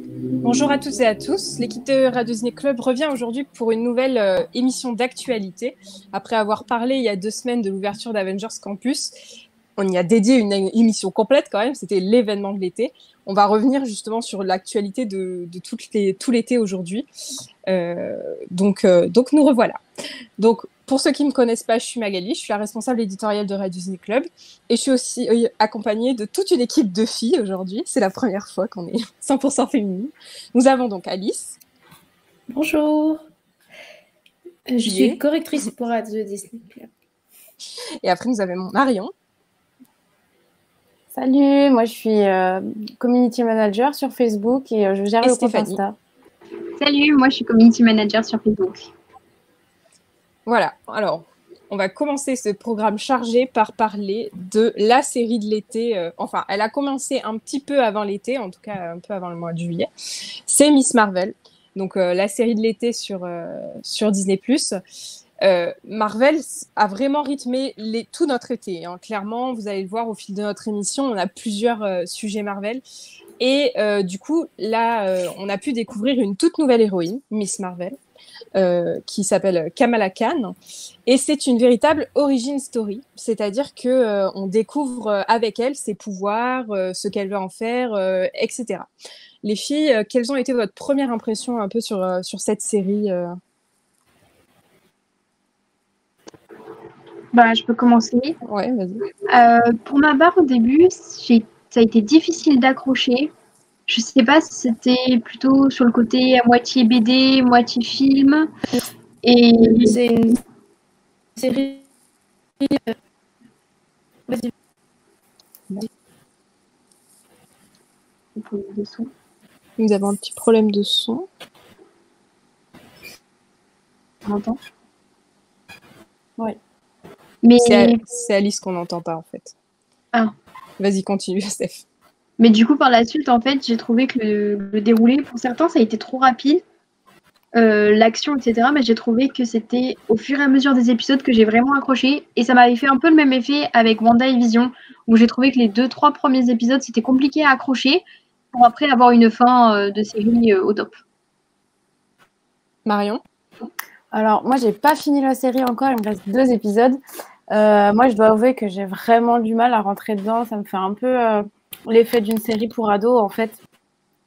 Bonjour à toutes et à tous. L'équipe de Radio Disney Club revient aujourd'hui pour une nouvelle émission d'actualité. Après avoir parlé il y a 2 semaines de l'ouverture d'Avengers Campus, on y a dédié une émission complète quand même, c'était l'événement de l'été. On va revenir justement sur l'actualité de tout l'été aujourd'hui. Donc nous revoilà. Donc, pour ceux qui ne me connaissent pas, je suis Magali, je suis la responsable éditoriale de Radio Disney Club et je suis aussi accompagnée de toute une équipe de filles aujourd'hui. C'est la première fois qu'on est 100% féminine. Nous avons donc Alice. Bonjour. Je suis correctrice pour Radio Disney Club. Et après, nous avons Marion. Salut, moi je suis community manager sur Facebook et je gère le compte Insta. Salut, moi je suis community manager sur Facebook. Voilà, alors on va commencer ce programme chargé par parler de la série de l'été. Enfin, elle a commencé un petit peu avant l'été, en tout cas un peu avant le mois de juillet. C'est Miss Marvel, donc la série de l'été sur Disney+. Marvel a vraiment rythmé tout notre été. Hein. Clairement, vous allez le voir au fil de notre émission, on a plusieurs sujets Marvel. Et du coup, là, on a pu découvrir une toute nouvelle héroïne, Miss Marvel, qui s'appelle Kamala Khan. Et c'est une véritable origin story, c'est-à-dire qu'on découvre avec elle ses pouvoirs, ce qu'elle veut en faire, etc. Les filles, quelles ont été votre première impression un peu sur cette série Je peux commencer. Ouais, vas-y. Pour ma part, au début, ça a été difficile d'accrocher. Je sais pas si c'était plutôt sur le côté à moitié BD, moitié film. Et c'est une série. Vas-y. Nous avons un petit problème de son. On entend ? Oui. Mais c'est Alice qu'on n'entend pas en fait. Ah. Vas-y, continue, Steph. Mais du coup, par la suite, en fait, j'ai trouvé que le déroulé, pour certains, ça a été trop rapide. L'action, etc. Mais j'ai trouvé que c'était au fur et à mesure des épisodes que j'ai vraiment accroché. Et ça m'avait fait un peu le même effet avec WandaVision, où j'ai trouvé que les 2-3 premiers épisodes, c'était compliqué à accrocher pour après avoir une fin de série au top. Marion ? Alors, moi, j'ai pas fini la série encore, il me reste 2 épisodes. Moi, je dois avouer que j'ai vraiment du mal à rentrer dedans. Ça me fait un peu l'effet d'une série pour ados, en fait.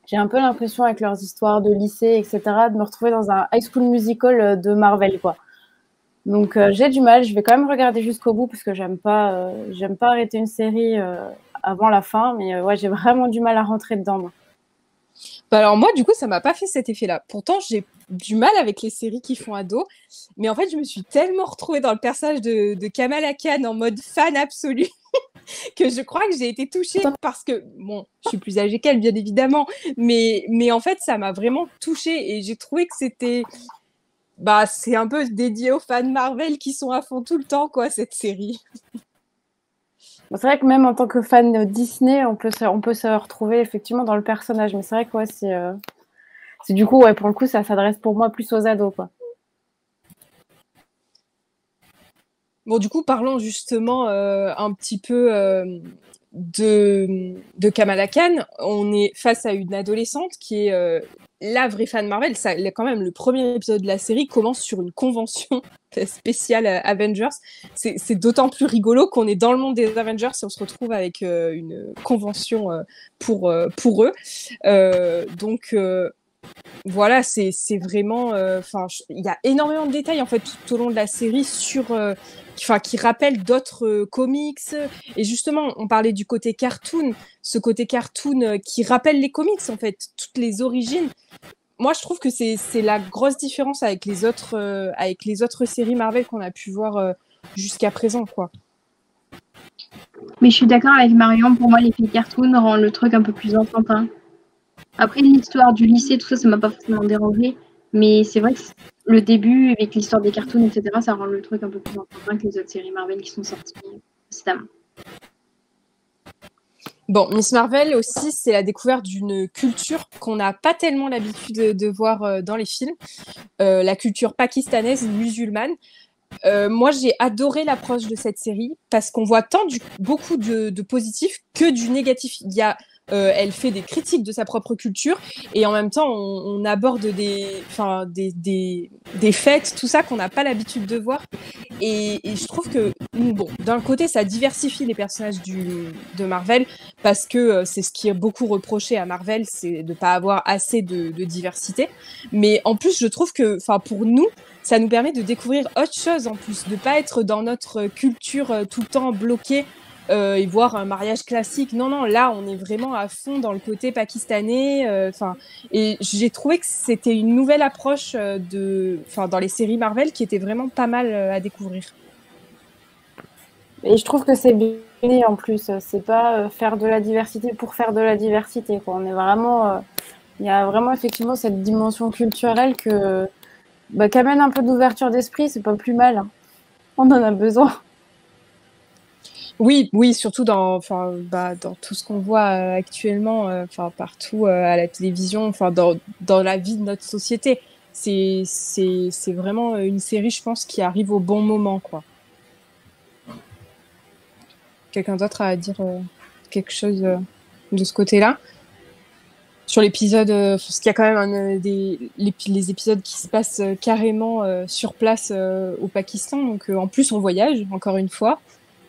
J'ai un peu l'impression, avec leurs histoires de lycée, etc., de me retrouver dans un high school musical de Marvel, quoi. Donc, j'ai du mal. Je vais quand même regarder jusqu'au bout, parce que j'aime pas arrêter une série avant la fin. Mais ouais, j'ai vraiment du mal à rentrer dedans, moi. Alors moi, du coup, ça m'a pas fait cet effet-là. Pourtant, j'ai du mal avec les séries qui font ado. Mais en fait, je me suis tellement retrouvée dans le personnage de Kamala Khan en mode fan absolu que je crois que j'ai été touchée parce que, bon, je suis plus âgée qu'elle, bien évidemment. Mais en fait, ça m'a vraiment touchée et j'ai trouvé que c'était... c'est un peu dédié aux fans Marvel qui sont à fond tout le temps, quoi, cette série. C'est vrai que même en tant que fan Disney, on peut se retrouver effectivement dans le personnage. Mais c'est vrai que ouais, c'est du coup, ouais, pour le coup, ça s'adresse pour moi plus aux ados, quoi. Bon, du coup, parlons justement un petit peu de Kamala Khan. On est face à une adolescente qui est la vraie fan Marvel. Ça, quand même, le premier épisode de la série commence sur une convention spéciale Avengers. C'est d'autant plus rigolo qu'on est dans le monde des Avengers et on se retrouve avec une convention pour eux. Donc voilà, c'est vraiment... il y a énormément de détails en fait tout au long de la série qui rappellent d'autres comics. Et justement, on parlait du côté cartoon, ce côté cartoon qui rappelle les comics en fait, toutes les origines. Moi, je trouve que c'est la grosse différence avec les autres séries Marvel qu'on a pu voir jusqu'à présent, quoi. Mais je suis d'accord avec Marion, pour moi, l'effet cartoon rend le truc un peu plus enfantin. Après, l'histoire du lycée, tout ça, ça m'a pas forcément dérangé. Mais c'est vrai que le début, avec l'histoire des cartoons, etc., ça rend le truc un peu plus enfantin que les autres séries Marvel qui sont sorties précédemment. Bon, Miss Marvel aussi, c'est la découverte d'une culture qu'on n'a pas tellement l'habitude de voir dans les films, la culture pakistanaise musulmane. Moi, j'ai adoré l'approche de cette série parce qu'on voit beaucoup de positifs que du négatif. Il y a elle fait des critiques de sa propre culture et en même temps on aborde des faits, tout ça qu'on n'a pas l'habitude de voir et je trouve que bon, d'un côté ça diversifie les personnages de Marvel parce que c'est ce qui est beaucoup reproché à Marvel, c'est de pas avoir assez de diversité, mais en plus je trouve que pour nous ça nous permet de découvrir autre chose en plus, de pas être dans notre culture tout le temps bloqué et voir un mariage classique. Non, là, on est vraiment à fond dans le côté pakistanais. Et j'ai trouvé que c'était une nouvelle approche dans les séries Marvel qui était vraiment pas mal à découvrir. Et je trouve que c'est bien en plus. C'est pas faire de la diversité pour faire de la diversité, quoi. On est vraiment... Il y a vraiment effectivement cette dimension culturelle qu'amène un peu d'ouverture d'esprit, c'est pas plus mal. Hein. On en a besoin. Oui, surtout dans tout ce qu'on voit actuellement, partout à la télévision, dans la vie de notre société. C'est vraiment une série, je pense, qui arrive au bon moment, quoi. Quelqu'un d'autre a à dire quelque chose de ce côté-là? Sur l'épisode, parce qu'il y a quand même les épisodes qui se passent carrément sur place au Pakistan, donc en plus on voyage, encore une fois.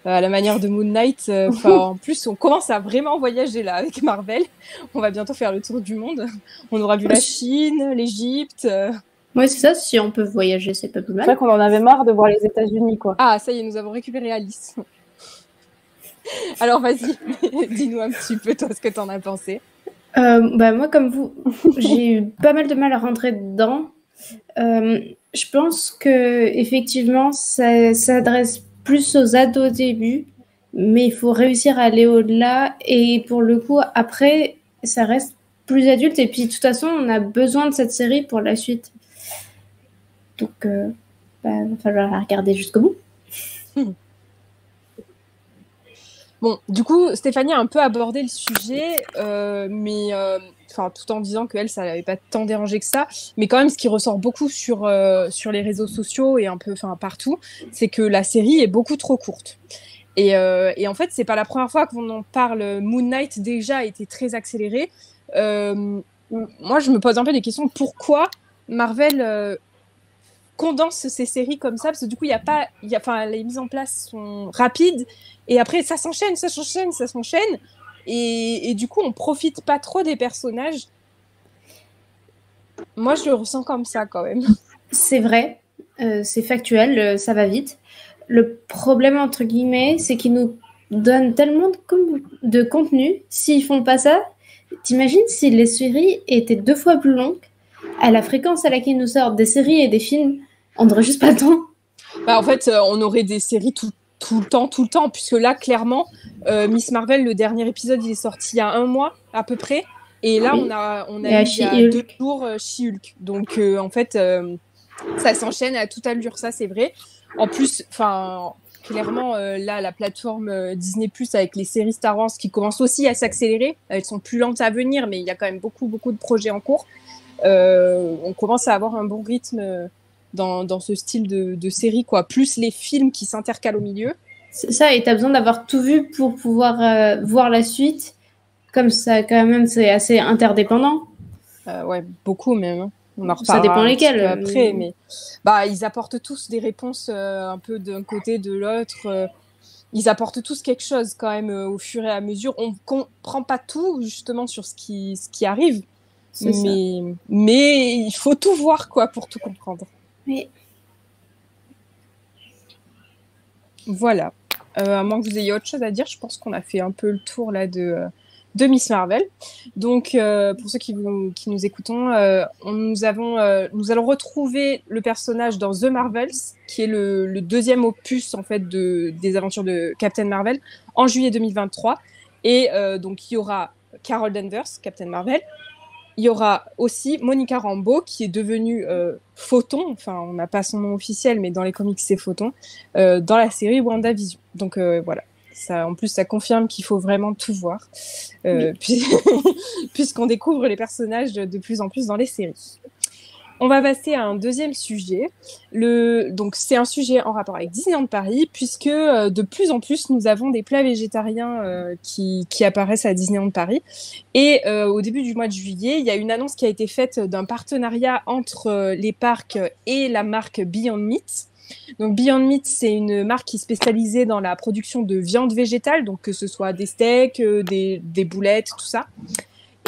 À la manière de Moon Knight, en plus, on commence à vraiment voyager là avec Marvel. On va bientôt faire le tour du monde. On aura vu la Chine, l'Égypte. Ouais, c'est ça. Si on peut voyager, c'est pas plus mal. C'est vrai qu'on en avait marre de voir les États-Unis, quoi. Ah, ça y est, nous avons récupéré Alice. Alors, vas-y, dis-nous un petit peu toi ce que t'en as pensé. Moi, comme vous, j'ai eu pas mal de mal à rentrer dedans. Je pense que effectivement, ça s'adresse plus aux ados au début, mais il faut réussir à aller au-delà. Et pour le coup, après, ça reste plus adulte. Et puis, de toute façon, on a besoin de cette série pour la suite. Donc, il va falloir la regarder jusqu'au bout. Bon, du coup, Stéphanie a un peu abordé le sujet, mais tout en disant qu'elle, ça l'avait pas tant dérangé que ça. Mais quand même, ce qui ressort beaucoup sur les réseaux sociaux et un peu partout, c'est que la série est beaucoup trop courte. Et en fait, c'est pas la première fois qu'on en parle. Moon Knight, déjà, a été très accéléré. Moi, je me pose un peu des questions. Pourquoi Marvel condense ces séries comme ça? Parce que du coup, les mises en place sont rapides. Et après, ça s'enchaîne. Et du coup, on profite pas trop des personnages. Moi, je le ressens comme ça, quand même. C'est vrai. C'est factuel. Ça va vite. Le problème, entre guillemets, c'est qu'ils nous donnent tellement de contenu. S'ils font pas ça, t'imagines si les séries étaient 2 fois plus longues, à la fréquence à laquelle ils nous sortent des séries et des films, on n'aurait juste pas le temps. En fait, on aurait des séries tout le temps, puisque là, clairement, Miss Marvel, le dernier épisode, il est sorti il y a 1 mois, à peu près. Et là, oui. on a eu il y a 2 jours She-Hulk. Donc, en fait, ça s'enchaîne à toute allure, ça, c'est vrai. En plus, clairement, là, la plateforme Disney+, avec les séries Star Wars qui commencent aussi à s'accélérer. Elles sont plus lentes à venir, mais il y a quand même beaucoup de projets en cours. On commence à avoir un bon rythme dans ce style de série, quoi. Plus les films qui s'intercalent au milieu. C'est ça, et t'as besoin d'avoir tout vu pour pouvoir voir la suite. Comme ça, quand même, c'est assez interdépendant. Ouais, beaucoup même. Hein. On en ça dépend lesquels. Après, mais ils apportent tous des réponses un peu d'un côté, de l'autre. Ils apportent tous quelque chose quand même au fur et à mesure. On comprend pas tout justement sur ce qui arrive, mais il faut tout voir quoi pour tout comprendre. Oui. Voilà. À moins que vous ayez autre chose à dire, je pense qu'on a fait un peu le tour là de Miss Marvel. Donc, pour ceux qui nous écoutons, nous allons retrouver le personnage dans The Marvels, qui est le deuxième opus en fait des aventures de Captain Marvel, en juillet 2023. Et donc, il y aura Carol Danvers, Captain Marvel. Il y aura aussi Monica Rambeau, qui est devenue Photon, enfin, on n'a pas son nom officiel, mais dans les comics, c'est Photon, dans la série WandaVision. Donc, voilà. Ça, en plus, ça confirme qu'il faut vraiment tout voir, puisqu'on découvre les personnages de plus en plus dans les séries. on va passer à un deuxième sujet. Donc, c'est un sujet en rapport avec Disneyland Paris, puisque de plus en plus, nous avons des plats végétariens qui apparaissent à Disneyland Paris. Et au début du mois de juillet, il y a une annonce qui a été faite d'un partenariat entre les parcs et la marque Beyond Meat. Donc Beyond Meat, c'est une marque qui est spécialisée dans la production de viande végétale, donc que ce soit des steaks, des boulettes, tout ça.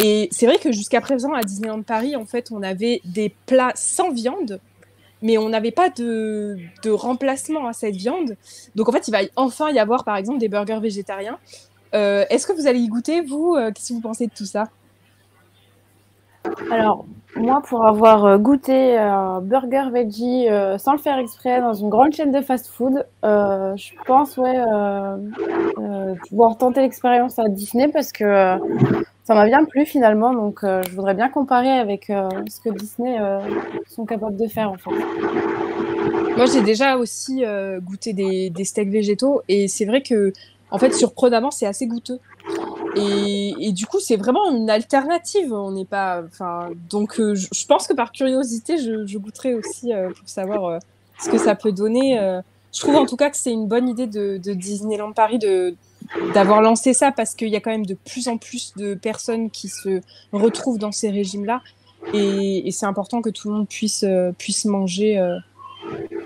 Et c'est vrai que jusqu'à présent, à Disneyland Paris, en fait, on avait des plats sans viande, mais on n'avait pas de remplacement à cette viande. Donc en fait, il va enfin y avoir, par exemple, des burgers végétariens. Est-ce que vous allez y goûter, vous qu'est-ce que vous pensez de tout ça? Alors, moi, pour avoir goûté un burger veggie sans le faire exprès dans une grande chaîne de fast-food, je pense pouvoir tenter l'expérience à Disney parce que ça m'a bien plu finalement. Donc, je voudrais bien comparer avec ce que Disney sont capables de faire en fait. Moi, j'ai déjà aussi goûté des steaks végétaux et c'est vrai que, en fait, surprenamment, c'est assez goûteux. Et du coup, c'est vraiment une alternative. On n'est pas, donc, je pense que par curiosité, je goûterai aussi pour savoir ce que ça peut donner. Je trouve en tout cas que c'est une bonne idée de Disneyland Paris d'avoir lancé ça parce qu'il y a quand même de plus en plus de personnes qui se retrouvent dans ces régimes-là. Et c'est important que tout le monde puisse manger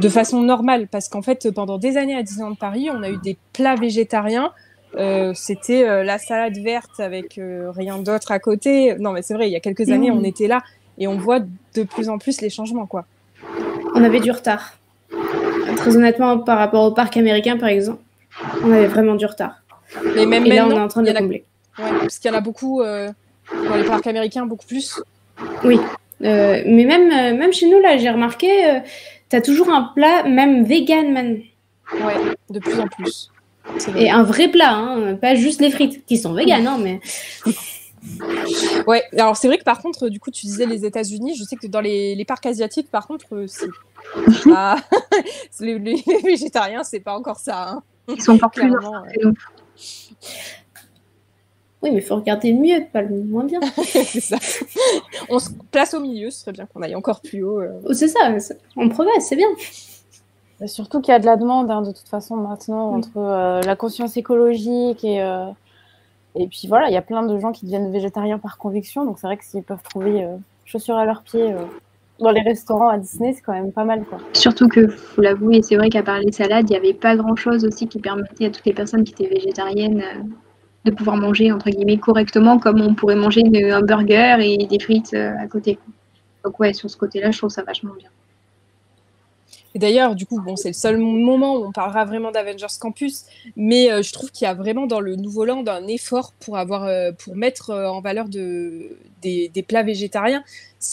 de façon normale parce qu'en fait, pendant des années à Disneyland Paris, on a eu des plats végétariens. C'était la salade verte avec rien d'autre à côté. Non, mais c'est vrai, il y a quelques années, on était là et on voit de plus en plus les changements, quoi. On avait du retard. Très honnêtement, par rapport au parc américain, par exemple, on avait vraiment du retard. Mais même et maintenant, là, on est en train de le combler. Ouais, parce qu'il y en a beaucoup dans les parcs américains, beaucoup plus. Oui, mais même chez nous, là, j'ai remarqué, t'as toujours un plat, même vegan, man. Ouais, de plus en plus. Et un vrai plat, hein, pas juste les frites, qui sont véganes, hein, mais... Ouais, alors c'est vrai que par contre, du coup, tu disais les États-Unis, je sais que dans les parcs asiatiques, par contre, les végétariens, c'est pas encore ça. Hein. Ils sont encore plus Oui, mais il faut regarder mieux, pas le moins bien. C'est ça. On se place au milieu, ce serait bien qu'on aille encore plus haut. C'est ça, on progresse, c'est bien. Et surtout qu'il y a de la demande, hein, de toute façon, maintenant, entre la conscience écologique et puis voilà, il y a plein de gens qui deviennent végétariens par conviction. Donc c'est vrai que s'ils peuvent trouver chaussures à leurs pieds dans les restaurants à Disney, c'est quand même pas mal, quoi. Surtout que, faut l'avouer, c'est vrai qu'à part les salades, il n'y avait pas grand-chose aussi qui permettait à toutes les personnes qui étaient végétariennes de pouvoir manger, entre guillemets, correctement, comme on pourrait manger un burger et des frites à côté. Donc ouais, sur ce côté-là, je trouve ça vachement bien. Et d'ailleurs, du coup, bon, c'est le seul moment où on parlera vraiment d'Avengers Campus, mais je trouve qu'il y a vraiment dans le Nouveau-Land un effort pour mettre en valeur des plats végétariens.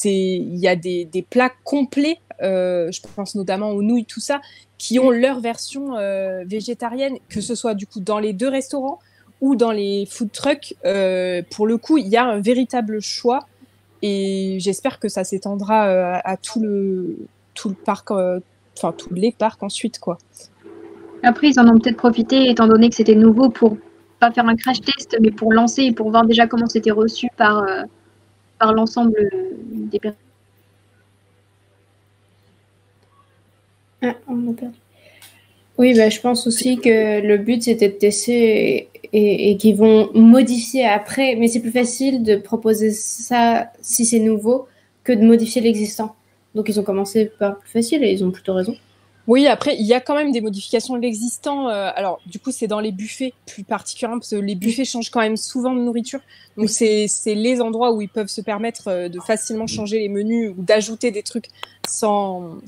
Il y a des plats complets, je pense notamment aux nouilles, tout ça, qui ont leur version végétarienne, que ce soit du coup dans les deux restaurants ou dans les food trucks. Pour le coup, il y a un véritable choix et j'espère que ça s'étendra à tout le parc. Tous les parcs ensuite, quoi. Après, ils en ont peut-être profité, étant donné que c'était nouveau, pour pas faire un crash test, mais pour lancer et pour voir déjà comment c'était reçu par l'ensemble des personnes. Ah, on a perdu. Oui, je pense aussi que le but, c'était de tester et qu'ils vont modifier après. Mais c'est plus facile de proposer ça si c'est nouveau que de modifier l'existant. Donc, ils ont commencé par plus facile et ils ont plutôt raison. Oui, après, il y a quand même des modifications de l'existant. Alors, du coup, c'est dans les buffets plus particulièrement, parce que les buffets changent quand même souvent de nourriture. Donc, c'est les endroits où ils peuvent se permettre de facilement changer les menus ou d'ajouter des trucs sans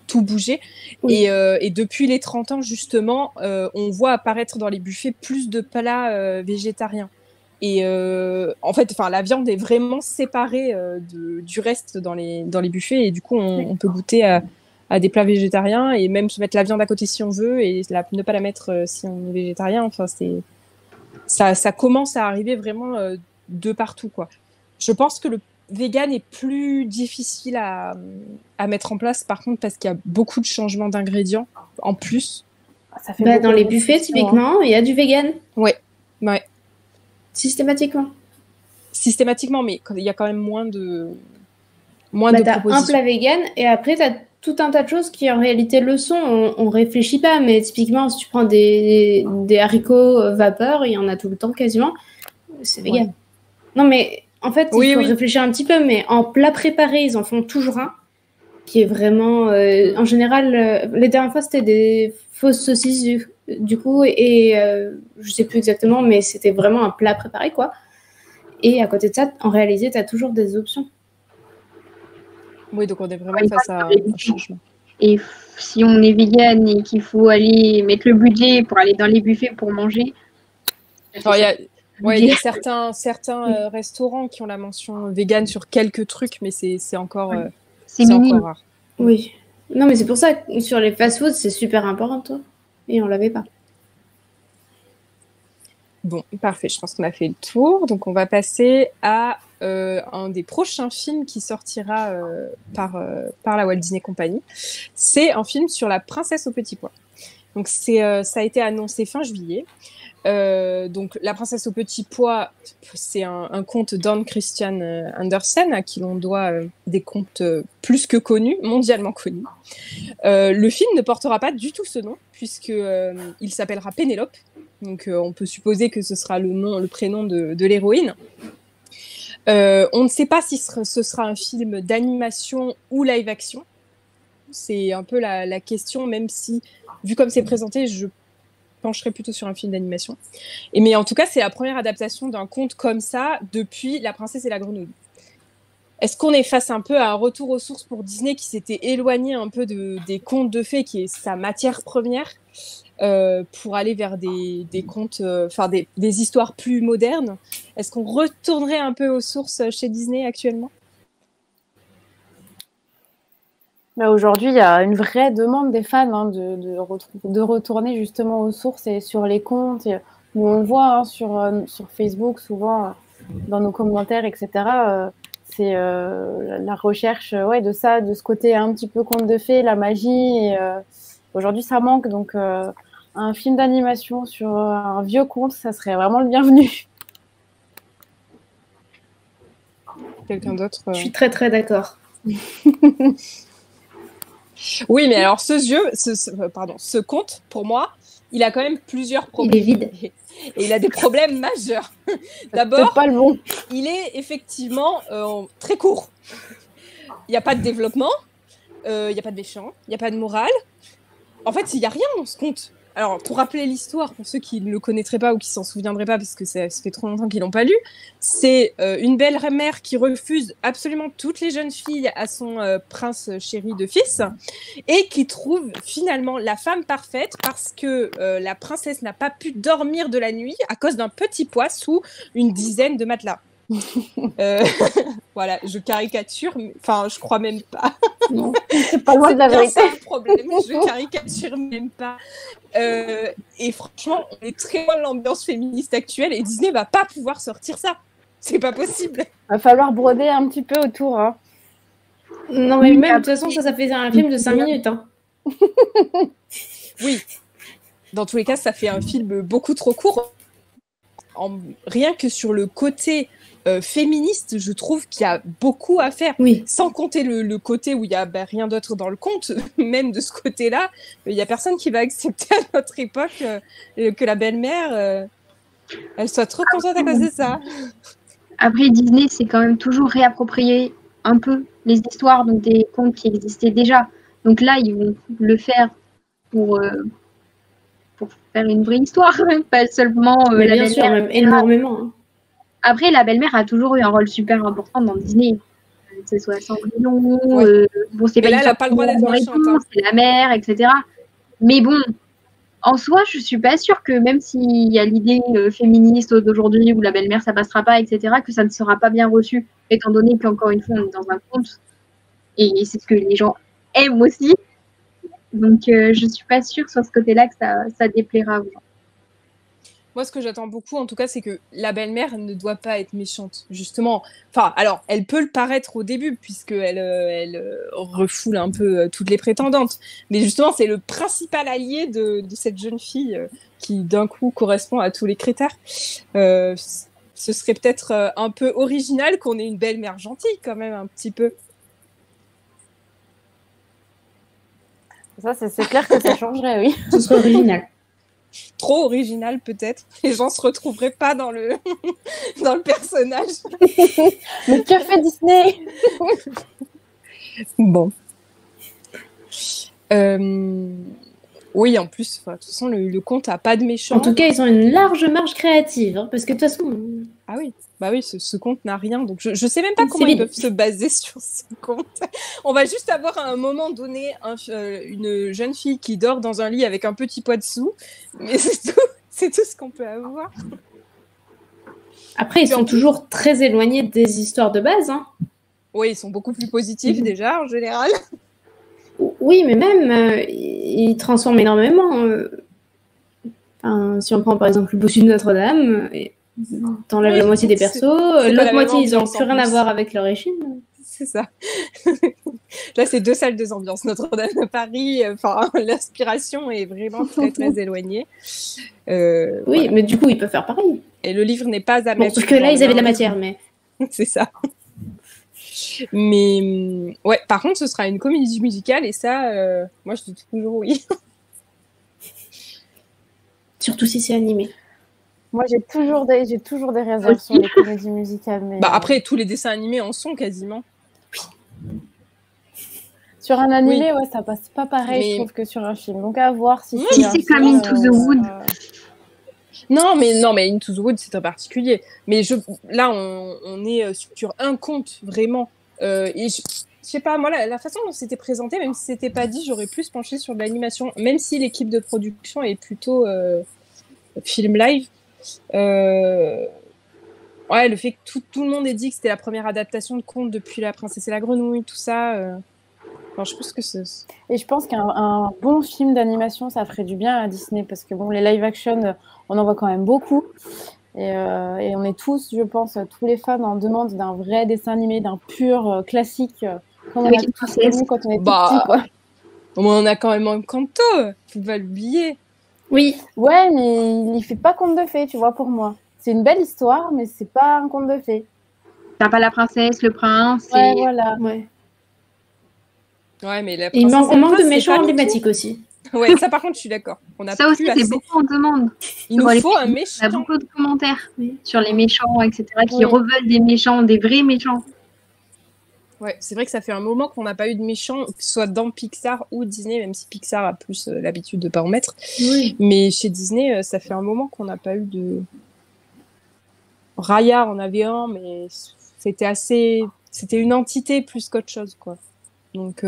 tout bouger. Oui. Et depuis les 30 ans, justement, on voit apparaître dans les buffets plus de plats végétariens. Et en fait, la viande est vraiment séparée du reste dans les buffets. Et du coup, on peut goûter à des plats végétariens et même se mettre la viande à côté si on veut et ne pas la mettre si on est végétarien. Enfin, ça commence à arriver vraiment de partout, quoi. Je pense que le vegan est plus difficile à mettre en place, par contre, parce qu'il y a beaucoup de changements d'ingrédients en plus. Ça fait dans les buffets, typiquement, il y a du vegan. Ouais. Systématiquement, mais il y a quand même moins de Moins de t'as un propositions. plat vegan et après, t'as tout un tas de choses qui en réalité le sont. On réfléchit pas, mais typiquement, si tu prends des haricots vapeur, il y en a tout le temps quasiment, c'est vegan. Ouais. Non, mais en fait, Oui, il faut oui. réfléchir un petit peu, mais en plat préparé, ils en font toujours un qui est vraiment. En général, les dernières fois, c'était des fausses saucisses du coup, et je sais plus exactement, mais c'était vraiment un plat préparé, quoi. Et à côté de ça, en réalité, tu as toujours des options. Oui, donc on est vraiment Ouais, face à un changement. Et si on est vegan et qu'il faut aller mettre le budget pour aller dans les buffets pour manger, Alors, il y a certains restaurants qui ont la mention vegan sur quelques trucs, mais c'est encore, c'est c'est minime. encore rare. Oui. Non, mais c'est pour ça que sur les fast-foods, c'est super important, toi. Et on l'avait pas. Bon, parfait, je pense qu'on a fait le tour. Donc, on va passer à un des prochains films qui sortira par la Walt Disney Company. C'est un film sur la princesse au petit pois. Donc, ça a été annoncé fin juillet. Donc, La princesse au petit pois, c'est un conte d'Hans Christian Andersen, à qui l'on doit des contes plus que connus, mondialement connus. Le film ne portera pas du tout ce nom, puisque il s'appellera Pénélope. Donc, on peut supposer que ce sera le prénom de l'héroïne. On ne sait pas si ce sera un film d'animation ou live action. C'est un peu la question, même si, vu comme c'est présenté, je pencherais plutôt sur un film d'animation. Mais en tout cas, c'est la première adaptation d'un conte comme ça depuis La princesse et la grenouille. Est-ce qu'on est face un peu à un retour aux sources pour Disney qui s'était éloigné un peu des contes de fées, qui est sa matière première, pour aller vers des contes, des histoires plus modernes? Est-ce qu'on retournerait un peu aux sources chez Disney actuellement? Aujourd'hui, il y a une vraie demande des fans de retourner justement aux sources et sur les contes. Où on voit sur Facebook, souvent dans nos commentaires, etc. C'est la recherche de ça, de ce côté un petit peu conte de fées, la magie. Et, aujourd'hui, ça manque. Donc, un film d'animation sur un vieux conte, ça serait vraiment le bienvenu. Quelqu'un d'autre Je suis très, très d'accord. Oui, mais alors ce conte, pour moi, il a quand même plusieurs problèmes. Il est vide. Et il a des problèmes majeurs. D'abord, C'est pas le bon. Il est effectivement très court. Il n'y a pas de développement, il n'y a pas de méchant, il n'y a pas de morale. En fait, il n'y a rien dans ce conte. Alors, pour rappeler l'histoire, pour ceux qui ne le connaîtraient pas ou qui s'en souviendraient pas, parce que ça fait trop longtemps qu'ils l'ont pas lu, c'est une belle-mère qui refuse absolument toutes les jeunes filles à son prince chéri de fils et qui trouve finalement la femme parfaite parce que la princesse n'a pas pu dormir de la nuit à cause d'un petit pois sous une dizaine de matelas. Voilà, je caricature, enfin, je crois même pas. Non, c'est pas loin de la vérité. C'est le problème, je caricature même pas. Et franchement, on est très loin de l'ambiance féministe actuelle et Disney va pas pouvoir sortir ça. C'est pas possible. Va falloir broder un petit peu autour. Hein. Non, mais même, de toute façon, ça fait un film de 5 minutes. Hein. Oui. Dans tous les cas, ça fait un film beaucoup trop court. Rien que sur le côté féministe, je trouve qu'il y a beaucoup à faire. Oui. Sans compter le côté où il n'y a rien d'autre dans le conte, même de ce côté-là, il n'y a personne qui va accepter à notre époque que la belle-mère elle soit trop contente à cause de ça. Après, Disney s'est quand même toujours réapproprié un peu les histoires, donc des contes qui existaient déjà. Donc là, ils vont le faire pour faire une vraie histoire, pas seulement Mais la bien sûr, belle-mère. même énormément. Hein. Après, la belle-mère a toujours eu un rôle super important dans Disney. Que ce soit Cendrillon, Ouais. bon, c'est Mais pas là, elle n'a pas le droit d'être méchante. Hein. c'est la mère, etc. Mais bon, en soi, je suis pas sûre que même s'il y a l'idée féministe d'aujourd'hui où la belle-mère ça passera pas, etc., que ça ne sera pas bien reçu, étant donné qu'encore une fois on est dans un conte et c'est ce que les gens aiment aussi. Donc je suis pas sûre sur ce côté-là que ça déplaira aux gens. Moi, ce que j'attends beaucoup, en tout cas, c'est que la belle-mère ne doit pas être méchante, justement. Enfin, alors, elle peut le paraître au début, puisqu'elle refoule un peu toutes les prétendantes. Mais justement, c'est le principal allié de cette jeune fille qui, d'un coup, correspond à tous les critères. Ce serait peut-être un peu original qu'on ait une belle-mère gentille, quand même, un petit peu. Ça, c'est clair que ça changerait, oui. Ce serait original. Trop original peut-être. Les gens se retrouveraient pas dans le dans le personnage. Mais que fait Disney? Bon. Oui, en plus, de toute façon, le conte a pas de méchant. En tout cas, ils ont une large marge créative, hein, parce que de toute façon... Ah oui, bah oui, ce conte n'a rien, donc je sais même pas comment ils peuvent se baser sur ce conte. On va juste avoir à un moment donné une jeune fille qui dort dans un lit avec un petit poids de sous, mais c'est tout ce qu'on peut avoir. Après, ils sont toujours très éloignés des histoires de base, hein. Oui, ils sont beaucoup plus positifs déjà, en général. Oui, mais même, ils transforment énormément. Si on prend par exemple le bossu de Notre-Dame, t'enlèves la moitié des persos, l'autre moitié, ils n'ont plus rien à voir avec l'origine. C'est ça. Là, c'est 2 salles, 2 ambiances. Notre-Dame de Paris, l'inspiration est vraiment très, très éloignée. Oui, mais du coup, ils peuvent faire pareil. Et le livre n'est pas à mettre. Parce que là, ils avaient de la matière, mais... C'est ça. Mais ouais, par contre, ce sera une comédie musicale et ça, moi, je dis toujours oui. Surtout si c'est animé. Moi, j'ai toujours des réserves sur les comédies musicales. Mais après, tous les dessins animés en sont quasiment. Oui. Sur un animé, ouais, ça passe pas pareil, je trouve, que sur un film. Donc, à voir si c'est comme Into the Wood. Non, mais Into the Wood, c'est un particulier. Mais là, on est sur un conte, vraiment. Et je sais pas, moi, la façon dont c'était présenté, même si c'était pas dit, j'aurais plus penché sur de l'animation, même si l'équipe de production est plutôt film live. Ouais, le fait que tout le monde ait dit que c'était la première adaptation de conte depuis La Princesse et la Grenouille, tout ça. Enfin, je pense que c'est... Et je pense qu'un bon film d'animation, ça ferait du bien à Disney, parce que bon, les live action, on en voit quand même beaucoup. Et on est tous, je pense, tous les fans en demande d'un vrai dessin animé, d'un pur classique, comme on a tous connu quand on était petits, quoi. On a quand même Encanto, faut pas l'oublier. Oui. Ouais, mais il fait pas conte de fées, tu vois, pour moi. C'est une belle histoire, mais c'est pas un conte de fées. T'as pas la princesse, le prince. Ouais, voilà. Ouais, mais la princesse, on manque de méchants emblématiques aussi. Ouais, ça par contre, je suis d'accord. Ça aussi, c'est beaucoup en demande. Il nous faut un méchant. Il y a beaucoup de commentaires sur les méchants, etc., qui reveulent des méchants, des vrais méchants. Ouais, c'est vrai que ça fait un moment qu'on n'a pas eu de méchants, que ce soit dans Pixar ou Disney, même si Pixar a plus l'habitude de pas en mettre. Oui. Mais chez Disney, ça fait un moment qu'on n'a pas eu de... Raya en avait un, mais c'était une entité plus qu'autre chose, quoi. Donc,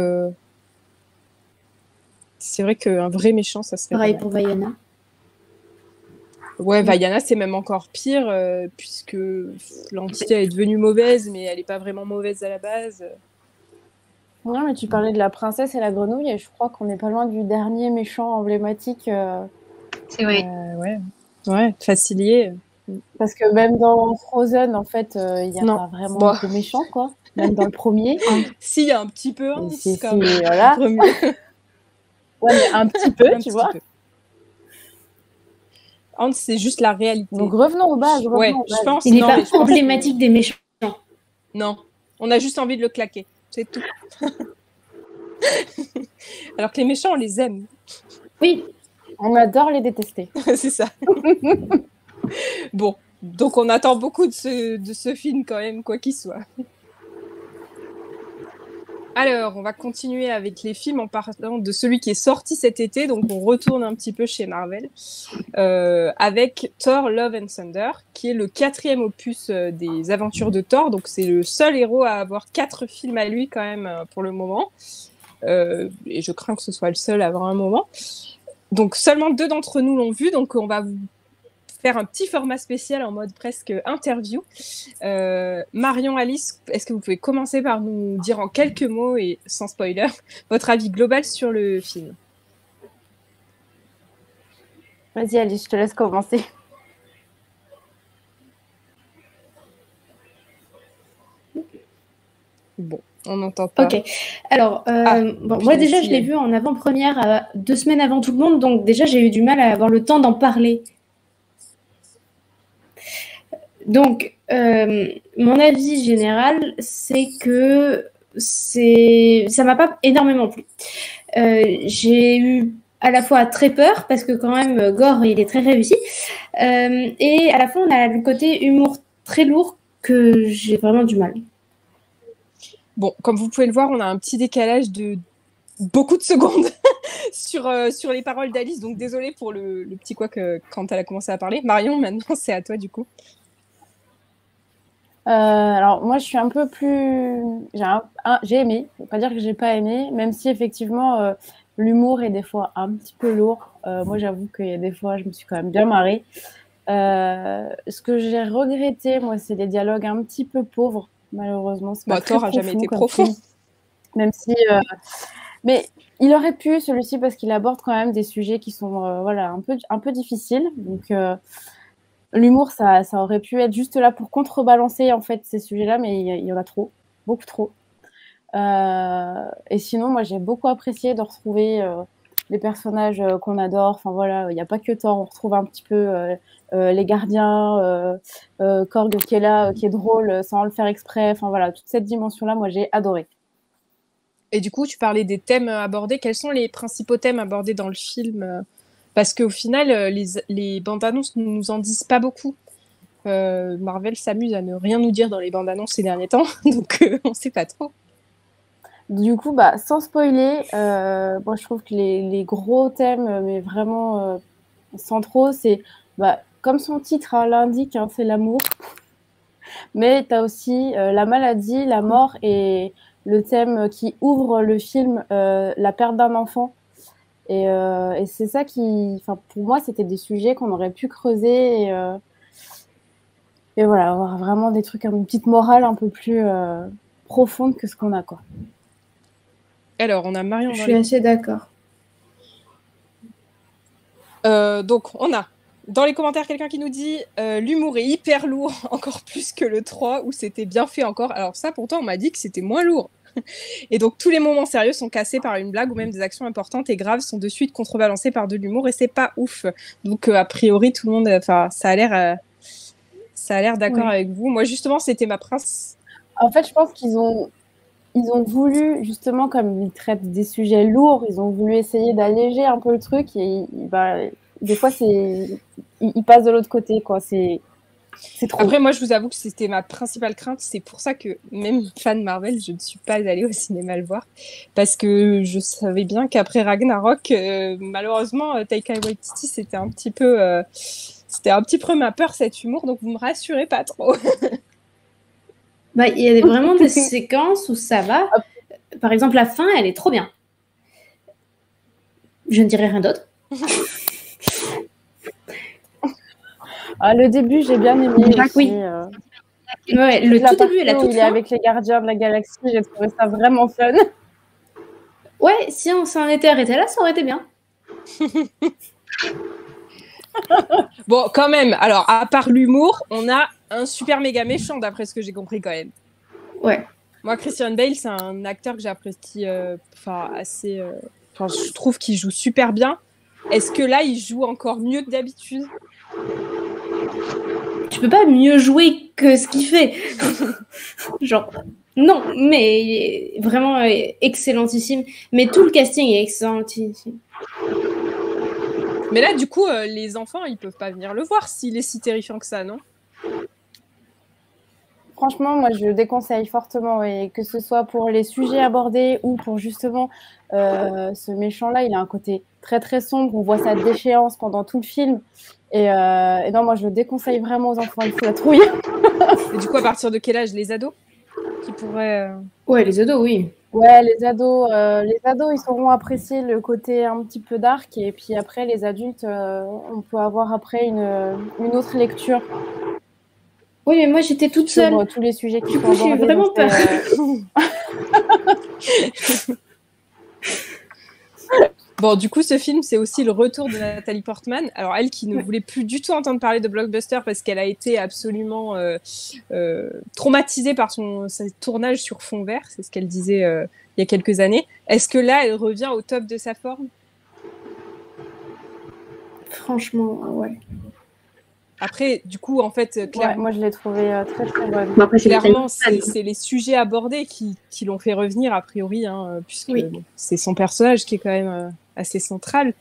c'est vrai qu'un vrai méchant, ça serait... Pareil pour Vaiana. Ouais, Vaiana, c'est même encore pire, puisque l'entité elle est devenue mauvaise, mais elle n'est pas vraiment mauvaise à la base. Non, mais tu parlais de la princesse et la grenouille, et je crois qu'on n'est pas loin du dernier méchant emblématique. C'est vrai. Ouais, Facilier. Parce que même dans Frozen, en fait, il n'y a pas vraiment de méchant, quoi. Même dans le premier. Si, il y a un petit peu. Voilà. Ouais, mais un petit peu, tu vois. Hans, c'est juste la réalité. Donc revenons aux bases. Je pense. Il n'est pas emblématique des méchants. Non, on a juste envie de le claquer, c'est tout. Alors que les méchants, on les aime. Oui, on adore les détester. C'est ça. Bon, donc on attend beaucoup de ce film quand même, quoi qu'il soit. Alors, on va continuer avec les films en parlant de celui qui est sorti cet été. Donc, on retourne un petit peu chez Marvel avec Thor Love and Thunder, qui est le 4e opus des aventures de Thor. Donc, c'est le seul héros à avoir 4 films à lui quand même pour le moment. Et je crains que ce soit le seul à avoir un moment. Donc, seulement 2 d'entre nous l'ont vu. Donc, on va vous faire un petit format spécial en mode presque interview. Marion, Alice, est-ce que vous pouvez commencer par nous dire en quelques mots et sans spoiler votre avis global sur le film? Vas-y Alice, je te laisse commencer. Bon, on n'entend pas. Ok. Alors, moi déjà, je l'ai vu en avant-première 2 semaines avant tout le monde, donc déjà, j'ai eu du mal à avoir le temps d'en parler. Donc, mon avis général, c'est que ça m'a pas énormément plu. J'ai eu à la fois très peur, parce que quand même, Gore, il est très réussi. Et à la fois, on a le côté humour très lourd que j'ai vraiment du mal. Bon, comme vous pouvez le voir, on a un petit décalage de beaucoup de secondes sur les paroles d'Alice. Donc, désolée pour le petit couac quand elle a commencé à parler. Marion, maintenant, c'est à toi, du coup. Alors, moi, je suis un peu plus... J'ai aimé. Je ne vais pas dire que j'ai pas aimé, même si, effectivement, l'humour est des fois un petit peu lourd. Moi, j'avoue qu'il y a des fois, je me suis quand même bien marrée. Ce que j'ai regretté, moi, c'est des dialogues un petit peu pauvres, malheureusement. C'est pas très Thor a jamais été profond. Film. Même si... Mais il aurait pu, celui-ci, parce qu'il aborde quand même des sujets qui sont voilà, un peu difficiles. Donc... l'humour, ça aurait pu être juste là pour contrebalancer en fait ces sujets-là, mais il y en a trop, beaucoup trop. Et sinon, moi, j'ai beaucoup apprécié de retrouver les personnages qu'on adore. Enfin voilà, il n'y a pas que Thor, on retrouve un petit peu les gardiens, Korg qui est là, qui est drôle sans le faire exprès. Enfin voilà, toute cette dimension-là, moi, j'ai adoré. Et du coup, tu parlais des thèmes abordés. Quels sont les principaux thèmes abordés dans le film parce qu'au final, les bandes annonces ne nous en disent pas beaucoup. Marvel s'amuse à ne rien nous dire dans les bandes annonces ces derniers temps, donc on ne sait pas trop. Du coup, sans spoiler, moi je trouve que les gros thèmes, mais vraiment centraux, c'est comme son titre l'indique, hein, c'est l'amour. Mais tu as aussi la maladie, la mort et le thème qui ouvre le film, la perte d'un enfant. Et c'est ça qui, pour moi, c'était des sujets qu'on aurait pu creuser et voilà, avoir vraiment des trucs, une petite morale un peu plus profonde que ce qu'on a, quoi. Alors, on a Marion. Je suis assez d'accord. Donc, on a dans les commentaires quelqu'un qui nous dit l'humour est hyper lourd, encore plus que le 3, où c'était bien fait encore. Alors ça, pourtant, on m'a dit que c'était moins lourd. Et donc, tous les moments sérieux sont cassés par une blague ou même des actions importantes et graves sont de suite contrebalancées par de l'humour et c'est pas ouf. Donc, a priori, tout le monde, ça a l'air d'accord avec vous. Moi, justement, c'était ma principe. En fait, je pense qu'ils ont voulu, justement, comme ils traitent des sujets lourds, ils ont voulu essayer d'alléger un peu le truc et des fois, ils passent de l'autre côté, quoi. C'est trop. Après, moi, je vous avoue que c'était ma principale crainte. C'est pour ça que, même fan Marvel, je ne suis pas allée au cinéma le voir. Parce que je savais bien qu'après Ragnarok, malheureusement, Taika Waititi, c'était un petit peu ma peur, cet humour. Donc, vous me rassurez pas trop. Il y a vraiment des séquences où ça va. Par exemple, la fin, elle est trop bien. Je ne dirai rien d'autre. Le début, j'ai bien aimé. Oui. Ouais, le tout début et la toute fin. Il est avec les gardiens de la galaxie, j'ai trouvé ça vraiment fun. Ouais, si on s'en était arrêté là, ça aurait été bien. Bon, quand même, alors, à part l'humour, on a un super méga méchant, d'après ce que j'ai compris quand même. Ouais. Moi, Christian Bale, c'est un acteur que j'apprécie assez... je trouve qu'il joue super bien. Est-ce que là, il joue encore mieux que d'habitude ? Tu peux pas mieux jouer que ce qu'il fait. Genre, non, mais il est vraiment excellentissime. Mais tout le casting est excellentissime. Mais là, du coup, les enfants, ils peuvent pas venir le voir s'il est si terrifiant que ça, non ? Franchement, moi, je déconseille fortement, et que ce soit pour les sujets abordés ou pour justement ce méchant-là, il a un côté très très sombre. On voit sa déchéance pendant tout le film. Et non, moi, je le déconseille vraiment aux enfants. Il faut la trouille. Et du coup, à partir de quel âge ? Les ados qui pourraient... Ouais, les ados, oui. Ouais, les ados, ils sauront apprécier le côté un petit peu dark. Et puis après, les adultes, on peut avoir après une autre lecture. Oui, mais moi, j'étais toute seule. Sur tous les sujets qui sont abordés. J'ai vraiment peur. Bon, du coup, ce film, c'est aussi le retour de Nathalie Portman. Alors, elle qui ne voulait plus du tout entendre parler de blockbuster parce qu'elle a été absolument traumatisée par son tournage sur fond vert. C'est ce qu'elle disait il y a quelques années. Est-ce que là, elle revient au top de sa forme ? Franchement, ouais. Après, du coup, en fait, Ouais, moi, je l'ai trouvé très, très bonne. Bon, après, c'est le clairement, timing. c'est les sujets abordés qui l'ont fait revenir, a priori, hein, puisque Oui. bon, c'est son personnage qui est quand même assez central.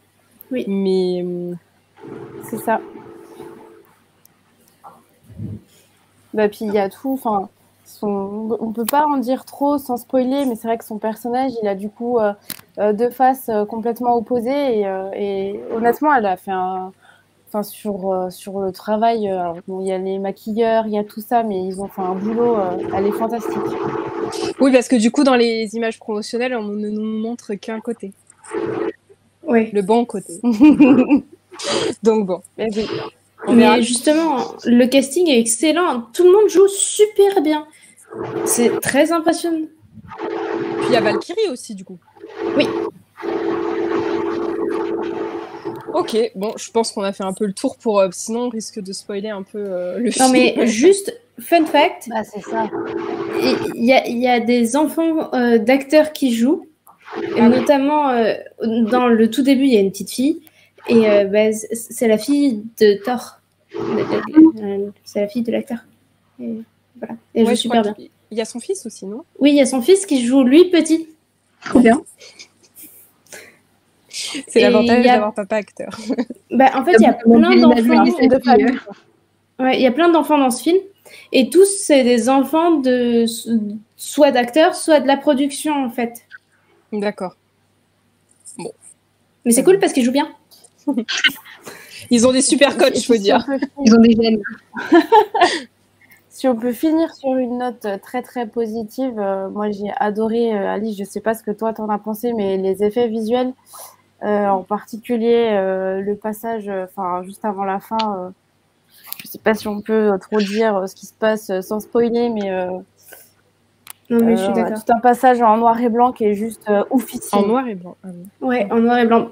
Oui. Mais C'est ça. Bah, puis il y a tout, enfin, on peut pas en dire trop sans spoiler, mais c'est vrai que son personnage, il a du coup deux faces complètement opposées et honnêtement, elle a fait enfin, sur le travail, alors, bon, il y a les maquilleurs, il y a tout ça, mais ils ont fait un boulot, elle est fantastique. oui, parce que du coup, dans les images promotionnelles, on ne nous montre qu'un côté, Ouais. le bon côté. Donc bon. Mais oui. On verra. Mais justement, le casting est excellent. Tout le monde joue super bien. C'est très impressionnant. Puis il y a Valkyrie aussi, du coup. Oui. Ok, bon, je pense qu'on a fait un peu le tour pour. Sinon, on risque de spoiler un peu le film. Non, mais juste, fun fact, Bah, c'est ça. il y a des enfants d'acteurs qui jouent. Et Ah oui. notamment, dans le tout début, il y a une petite fille. Et bah, c'est la fille de Thor. C'est la fille de l'acteur. Et voilà. Et elle Ouais, joue je crois super bien. qu'il y a son fils aussi, non? Oui, il y a son fils qui joue lui petit. Trop bien. C'est Et l'avantage il y a- d'avoir papa acteur. Bah, en fait, il y a Comment plein dire, d'enfants. l'image De famille. Ouais, il y a plein d'enfants dans ce film. Et tous, c'est des enfants de soit d'acteurs, soit de la production, en fait. D'accord. Mais c'est cool parce qu'ils jouent bien. Ils ont des super coachs, Et faut puis, dire. Ils ont des gènes. Si on peut finir sur une note très très positive, moi j'ai adoré, Alice, je sais pas ce que toi t'en as pensé, mais les effets visuels, en particulier le passage, enfin juste avant la fin, je sais pas si on peut trop dire ce qui se passe sans spoiler, mais Non, mais je suis d'accord. tout un passage en noir et blanc qui est juste oufissime. En noir et blanc. Ah oui. Ouais, en noir et blanc.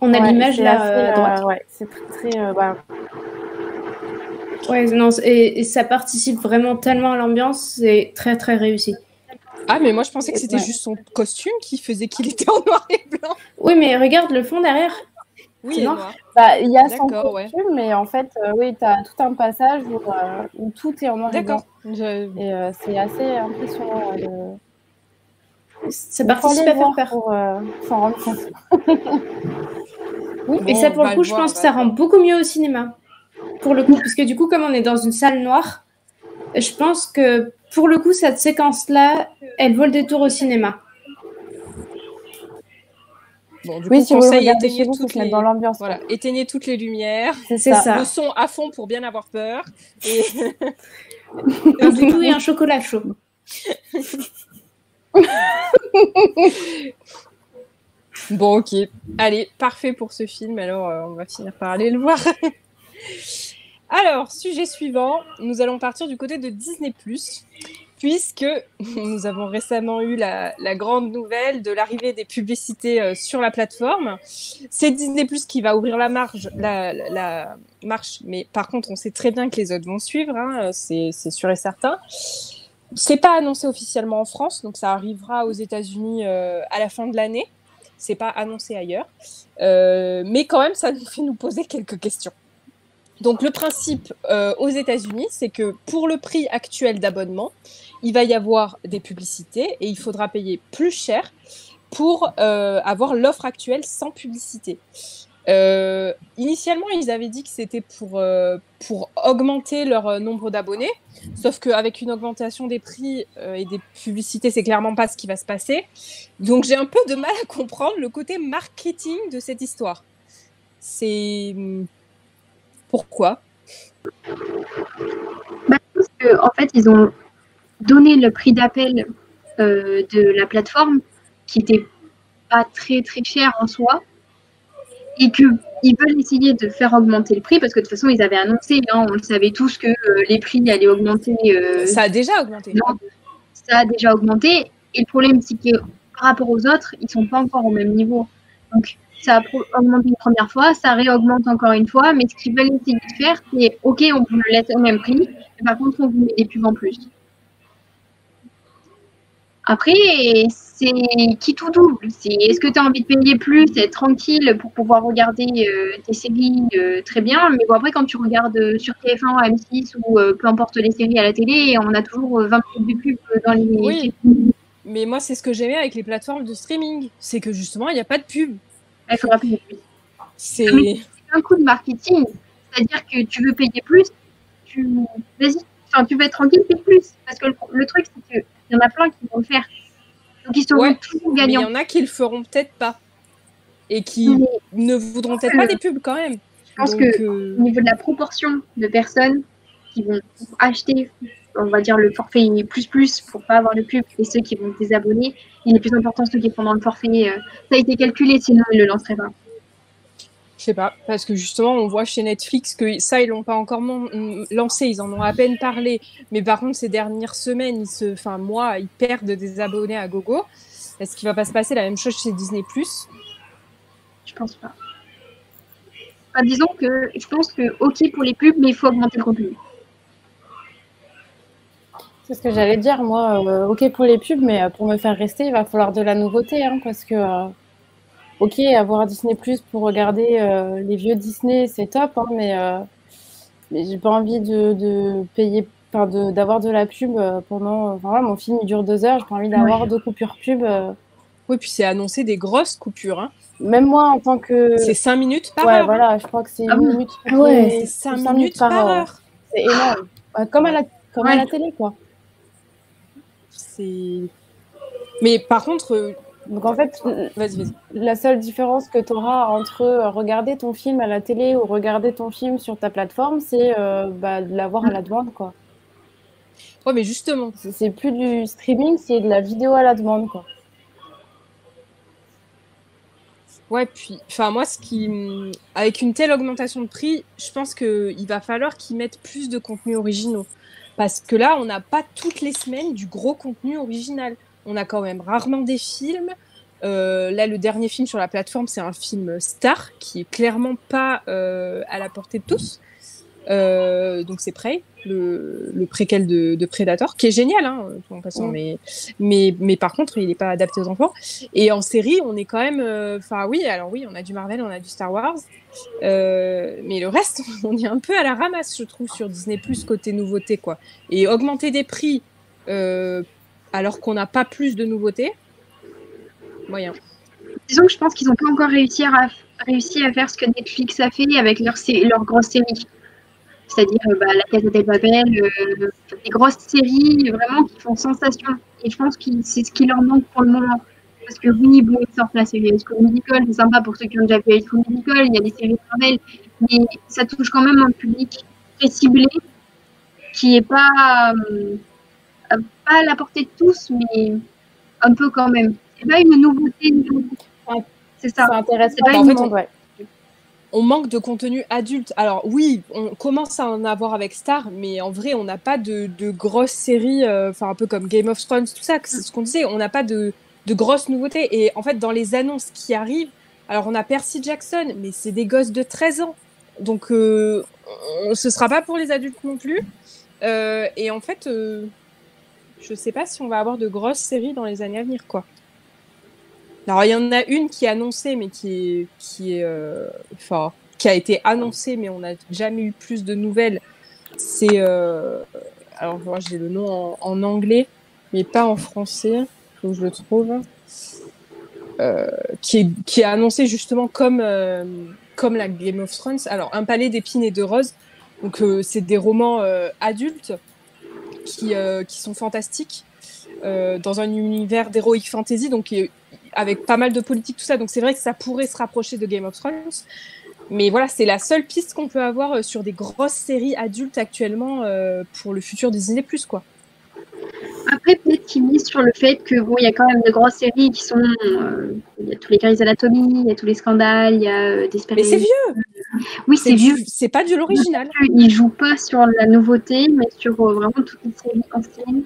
On a Ouais, l'image c'est là assez, à droite. ouais, c'est très bah, Ouais, non, et ça participe vraiment tellement à l'ambiance, c'est très très réussi. Ah, mais moi je pensais que c'était Ouais. juste son costume qui faisait qu'il était en noir et blanc. Oui, mais regarde le fond derrière. Oui, C'est et noir. noir. Bah, il y a son D'accord, ouais. costume, mais en fait, oui, tu as tout un passage où tout est en noir et blanc. D'accord. Je- Et c'est assez impressionnant. Ça Il faut participe aller à faire voir peur. pour s'en rendre compte. Oui, Bon, et ça on pour va le coup, le je voir, pense on que va ça le rend voir. beaucoup mieux au cinéma. Pour le coup, puisque du coup, comme on est dans une salle noire, je pense que pour le coup, cette séquence-là, elle vaut le détour au cinéma. Bon, du Oui, coup, si vous le conseil, regardez éteignez chez vous, faut toutes se mettre les... dans l'ambiance. Voilà, quoi. éteignez toutes les lumières. C'est C'est ça. ça. Le son à fond pour bien avoir peur. Et... Un doudou et un chocolat chaud. Bon, ok. Allez, parfait pour ce film. Alors, on va finir par aller le voir. Alors, sujet suivant. Nous allons partir du côté de Disney+, puisque nous avons récemment eu la grande nouvelle de l'arrivée des publicités sur la plateforme. C'est Disney+ qui va ouvrir la marche, mais par contre, on sait très bien que les autres vont suivre, hein, c'est sûr et certain. C'est pas annoncé officiellement en France, donc ça arrivera aux États-Unis à la fin de l'année. C'est pas annoncé ailleurs, mais quand même, ça nous fait nous poser quelques questions. Donc le principe aux États-Unis, c'est que pour le prix actuel d'abonnement, il va y avoir des publicités et il faudra payer plus cher pour avoir l'offre actuelle sans publicité. Initialement, ils avaient dit que c'était pour augmenter leur nombre d'abonnés, sauf qu'avec une augmentation des prix et des publicités, c'est clairement pas ce qui va se passer. Donc j'ai un peu de mal à comprendre le côté marketing de cette histoire. C'est... Pourquoi ? Parce que, en fait, ils ont donné le prix d'appel de la plateforme qui n'était pas très très cher en soi et qu'ils veulent essayer de faire augmenter le prix parce que de toute façon ils avaient annoncé, hein, on le savait tous que les prix allaient augmenter. Ça a déjà augmenté. Non, ça a déjà augmenté et le problème c'est que par rapport aux autres, ils sont pas encore au même niveau. Donc ça a augmenté une première fois, ça réaugmente encore une fois, mais ce qu'ils veulent essayer de faire, c'est ok, on vous le laisse au même prix, mais par contre on vous met des pubs en plus. Après, c'est qui tout double. C'est est-ce que tu as envie de payer plus, être tranquille pour pouvoir regarder tes séries très bien. Mais bon, après, quand tu regardes sur TF1, M6 ou peu importe les séries à la télé, on a toujours 20 minutes de pub dans les Oui, mais moi, c'est ce que j'aimais avec les plateformes de streaming. C'est que justement, il n'y a pas de pub. Il faudra payer plus. C'est un coup de marketing. C'est-à-dire que tu veux payer plus, vas-y. Enfin, tu veux être tranquille, paye plus. Parce que le truc, c'est qu'il y en a plein qui vont le faire. Donc, ils seront toujours mais il y gagnants. en a qui le feront peut-être pas. Et qui ne voudront peut-être pas des pubs quand même. Je pense que au niveau de la proportion de personnes qui vont acheter, on va dire, le forfait plus pour pas avoir de pub, et ceux qui vont se désabonner, il est plus important ceux qui font dans le forfait. Ça a été calculé, sinon ils ne le lanceraient pas. Je sais pas, parce que justement, on voit chez Netflix que ça, ils l'ont pas encore lancé, ils en ont à peine parlé. Mais par contre, ces dernières semaines, mois, ils perdent des abonnés à gogo. Est-ce qu'il va pas se passer la même chose chez Disney+? Je pense pas. Enfin, disons que je pense que ok pour les pubs, mais il faut augmenter le contenu. C'est ce que j'allais dire, moi. Ok pour les pubs, mais pour me faire rester, il va falloir de la nouveauté, hein, parce que ok, avoir Disney+ pour regarder les vieux Disney, c'est top, hein, mais j'ai pas envie de payer, d'avoir de la pub pendant. Enfin, voilà, mon film il dure 2 heures, j'ai pas envie d'avoir 2 coupures pub. Oui, puis c'est annoncé des grosses coupures. Hein. Même moi, en tant que. C'est 5 minutes par heure. Ouais, voilà, je crois que c'est 1 minute. C'est 5 minutes par heure. C'est énorme. Comme à la télé, quoi. Mais par contre. Donc en fait, vas-y. La seule différence que tu auras entre regarder ton film à la télé ou regarder ton film sur ta plateforme, c'est de l'avoir à la demande, quoi. Ouais, mais justement. C'est plus du streaming, c'est de la vidéo à la demande, quoi. Ouais, puis, moi, avec une telle augmentation de prix, je pense qu'il va falloir qu'ils mettent plus de contenus originaux. Parce que là, on n'a pas toutes les semaines du gros contenu original. On a quand même rarement des films. Là, le dernier film sur la plateforme, c'est un film Star, qui est clairement pas à la portée de tous. Donc c'est Prey, le préquel de Predator, qui est génial, hein, en passant, mais par contre, il n'est pas adapté aux enfants. Et en série, on est quand même... on a du Marvel, on a du Star Wars, mais le reste, on est un peu à la ramasse, je trouve, sur Disney+, côté nouveauté, quoi. Et augmenter des prix alors qu'on n'a pas plus de nouveautés, moyen. Disons que je pense qu'ils n'ont pas encore réussi à faire ce que Netflix a fait avec leurs grosses séries. C'est-à-dire La Casa de Papel, des grosses séries vraiment qui font sensation. Et je pense que c'est ce qui leur manque pour le moment. Parce que oui, bon, ils sortent la série High School Musical, c'est sympa pour ceux qui ont déjà vu High School Musical, il y a des séries Marvel, mais ça touche quand même un public très ciblé, qui n'est pas à la portée de tous, mais un peu quand même. C'est pas une nouveauté. C'est ça. Ça intéresse pas tout le monde, ouais. On manque de contenu adulte. Alors oui, on commence à en avoir avec Star, mais en vrai, on n'a pas de grosses séries, un peu comme Game of Thrones, tout ça, c'est ce qu'on disait, on n'a pas de grosses nouveautés. Et en fait, dans les annonces qui arrivent, alors on a Percy Jackson, mais c'est des gosses de 13 ans. Donc, ce sera pas pour les adultes non plus. Et en fait, je sais pas si on va avoir de grosses séries dans les années à venir, quoi. Alors, il y en a une qui est annoncée, mais qui a été annoncée, mais on n'a jamais eu plus de nouvelles. C'est... alors, moi, j'ai le nom en anglais, mais pas en français. Il faut que je le trouve. Qui est annoncée justement comme la Game of Thrones. Alors, Un palais d'épines et de roses. Donc, c'est des romans adultes qui sont fantastiques dans un univers d'heroic fantasy, donc avec pas mal de politique, tout ça. Donc, c'est vrai que ça pourrait se rapprocher de Game of Thrones. Mais voilà, c'est la seule piste qu'on peut avoir sur des grosses séries adultes actuellement pour le futur Disney+, quoi. Après, peut-être qu'ils misent sur le fait que il y a quand même de grosses séries qui sont... il y a tous les Grey's Anatomy, il y a tous les scandales, il y a Desperate. Mais c'est vieux. Oui, c'est vieux. C'est pas de l'original. Ils jouent pas sur la nouveauté, mais sur vraiment toutes les séries anciennes.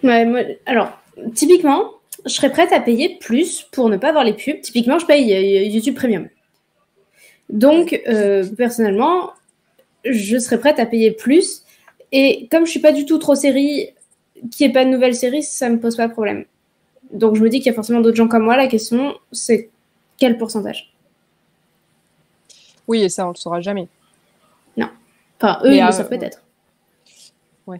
Ouais, alors, typiquement, je serais prête à payer plus pour ne pas avoir les pubs. Typiquement, je paye YouTube Premium. Donc, personnellement, je serais prête à payer plus. Et comme je suis pas du tout trop série, qu'il n'y ait pas de nouvelle série, ça me pose pas de problème. Donc, je me dis qu'il y a forcément d'autres gens comme moi. La question, c'est quel pourcentage? Oui, et ça, on le saura jamais. Non. Enfin, eux, Mais, ils le savent peut-être. Ouais.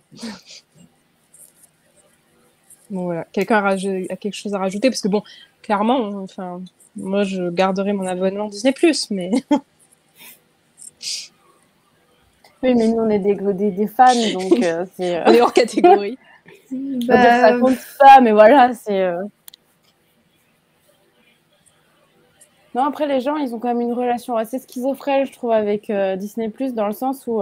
Bon, voilà. Quelqu'un a quelque chose à rajouter? Parce que bon, clairement, enfin, moi, je garderai mon abonnement Disney+, mais... Oui, mais nous, on est des fans, donc c'est... On est hors catégorie. On va dire que ça compte pas, mais voilà, c'est... Non, après, les gens, ils ont quand même une relation assez schizophrène, je trouve, avec Disney+, dans le sens où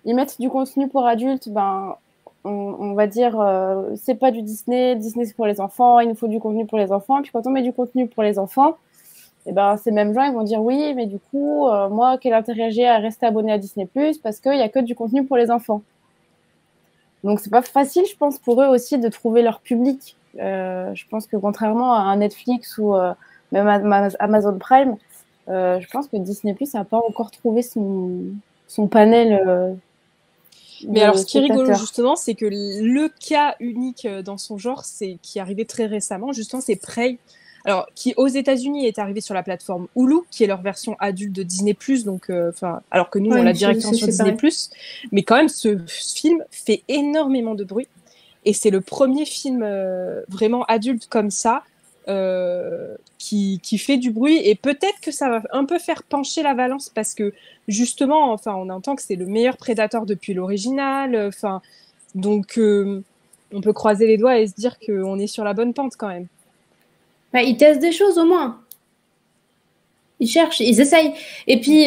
ils mettent du contenu pour adultes, ben, on va dire, c'est pas du Disney, Disney c'est pour les enfants, il nous faut du contenu pour les enfants. Et puis quand on met du contenu pour les enfants, et ben, ces mêmes gens, ils vont dire oui, mais du coup, moi, quel intérêt j'ai à rester abonné à Disney+, parce qu'il y a que du contenu pour les enfants. Donc, c'est pas facile, je pense, pour eux aussi de trouver leur public. Je pense que contrairement à un Netflix ou même Amazon Prime, je pense que Disney+ n'a pas encore trouvé son panel. Mais alors, ce qui est rigolo, justement, c'est que le cas unique dans son genre, c'est qui est arrivé très récemment, justement, c'est Prey. Alors, qui aux États-Unis est arrivé sur la plateforme Hulu, qui est leur version adulte de Disney+, donc, alors que nous, on l'a directement sur Disney+. Mais quand même, ce film fait énormément de bruit. Et c'est le premier film vraiment adulte comme ça, qui fait du bruit. Et peut-être que ça va un peu faire pencher la balance, parce que justement, enfin, on entend que c'est le meilleur Predator depuis l'original. Enfin, donc, on peut croiser les doigts et se dire qu'on est sur la bonne pente quand même. Bah, ils testent des choses au moins. Ils cherchent, ils essayent. Et puis,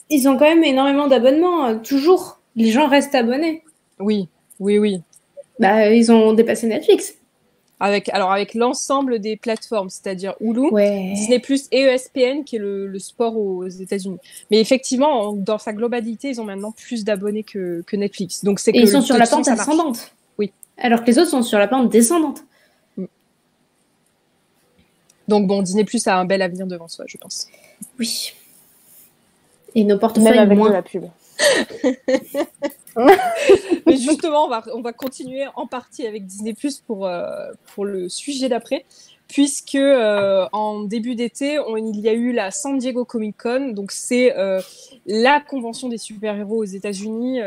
ils ont quand même énormément d'abonnements. Toujours, les gens restent abonnés. Oui, oui, oui. Bah, ils ont dépassé Netflix. Avec l'ensemble des plateformes, c'est-à-dire Hulu, ouais. Disney+, et ESPN, qui est le sport aux États-Unis. Mais effectivement, dans sa globalité, ils ont maintenant plus d'abonnés que Netflix. Donc, c'est et ils sont sur la pente ascendante. Oui. Alors que les autres sont sur la pente descendante. Donc bon, Disney+ a un bel avenir devant soi, je pense. Oui. Et nos portefeuilles même avec moins. de la pub. Mais justement, on va continuer en partie avec Disney+ pour le sujet d'après, puisque en début d'été, il y a eu la San Diego Comic-Con, donc c'est la convention des super-héros aux États-Unis,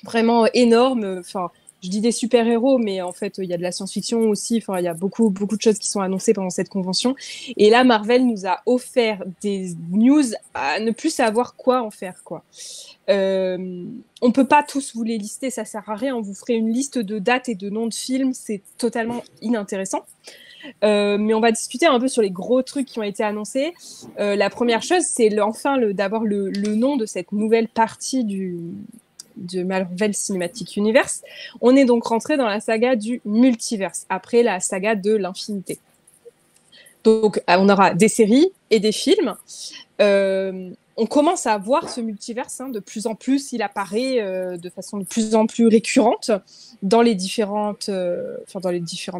vraiment énorme. Enfin, je dis des super-héros, mais en fait, il y a de la science-fiction aussi. Enfin, il y a beaucoup de choses qui sont annoncées pendant cette convention. Et là, Marvel nous a offert des news à ne plus savoir quoi en faire, quoi. On peut pas tous vous les lister, ça sert à rien. On vous ferait une liste de dates et de noms de films, c'est totalement inintéressant. Mais on va discuter un peu sur les gros trucs qui ont été annoncés. La première chose, c'est d'abord le nom de cette nouvelle partie de Marvel Cinematic Universe. On est donc rentré dans la saga du multiverse, après la saga de l'infinité. Donc, on aura des séries et des films. On commence à voir ce multiverse, de plus en plus, il apparaît de façon de plus en plus récurrente dans les différentes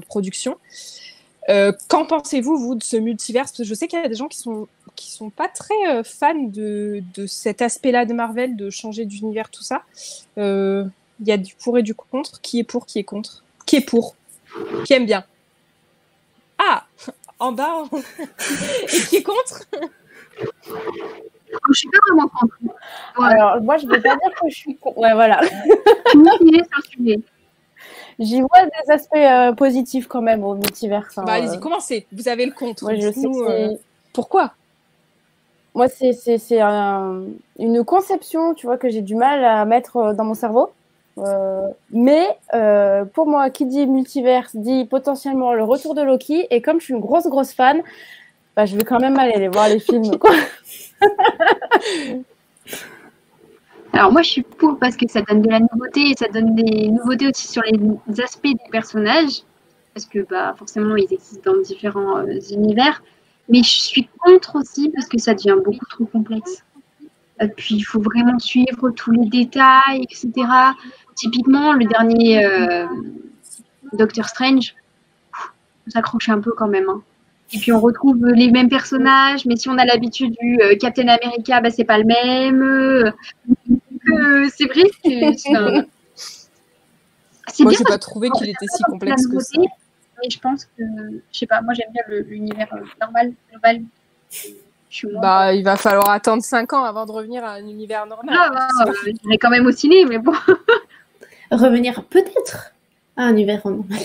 productions. Qu'en pensez-vous, vous, de ce multiverse? Parce que je sais qu'il y a des gens qui sont pas très fans de cet aspect-là de Marvel, de changer d'univers, tout ça. Il y a du pour et du contre. Qui est pour, qui est contre? Qui est pour? Qui aime bien? Ah, en bas. Et qui est contre? Je suis pas vraiment contre. Ouais. Alors, moi, je ne vais pas dire que je suis contre. Ouais, voilà. J'y vois des aspects positifs quand même au multivers. Bah, allez-y, commencez. Vous avez le contre. Ouais, je sais pourquoi? Moi, c'est une conception, tu vois, que j'ai du mal à mettre dans mon cerveau. Mais pour moi, qui dit multiverse dit potentiellement le retour de Loki. Et comme je suis une grosse fan, bah, je vais quand même aller voir les films, quoi. Alors moi, je suis pour parce que ça donne de la nouveauté et ça donne des nouveautés aussi sur les aspects des personnages. Parce que bah, forcément, ils existent dans différents univers. Mais je suis contre aussi parce que ça devient beaucoup trop complexe. Puis, il faut vraiment suivre tous les détails, etc. Typiquement, le dernier Doctor Strange, on s'accroche un peu quand même. Et puis, on retrouve les mêmes personnages, mais si on a l'habitude du Captain America, bah, c'est pas le même. C'est vrai que C'est Moi, bien j'ai parce pas trouvé que qu'il était si la complexe que ça. nouveauté, mais je pense que, je sais pas, moi j'aime bien l'univers normal, global. Je suis moins. Bah, il va falloir attendre 5 ans avant de revenir à un univers normal. Je vais quand même au ciné, mais bon. Revenir peut-être à un univers normal.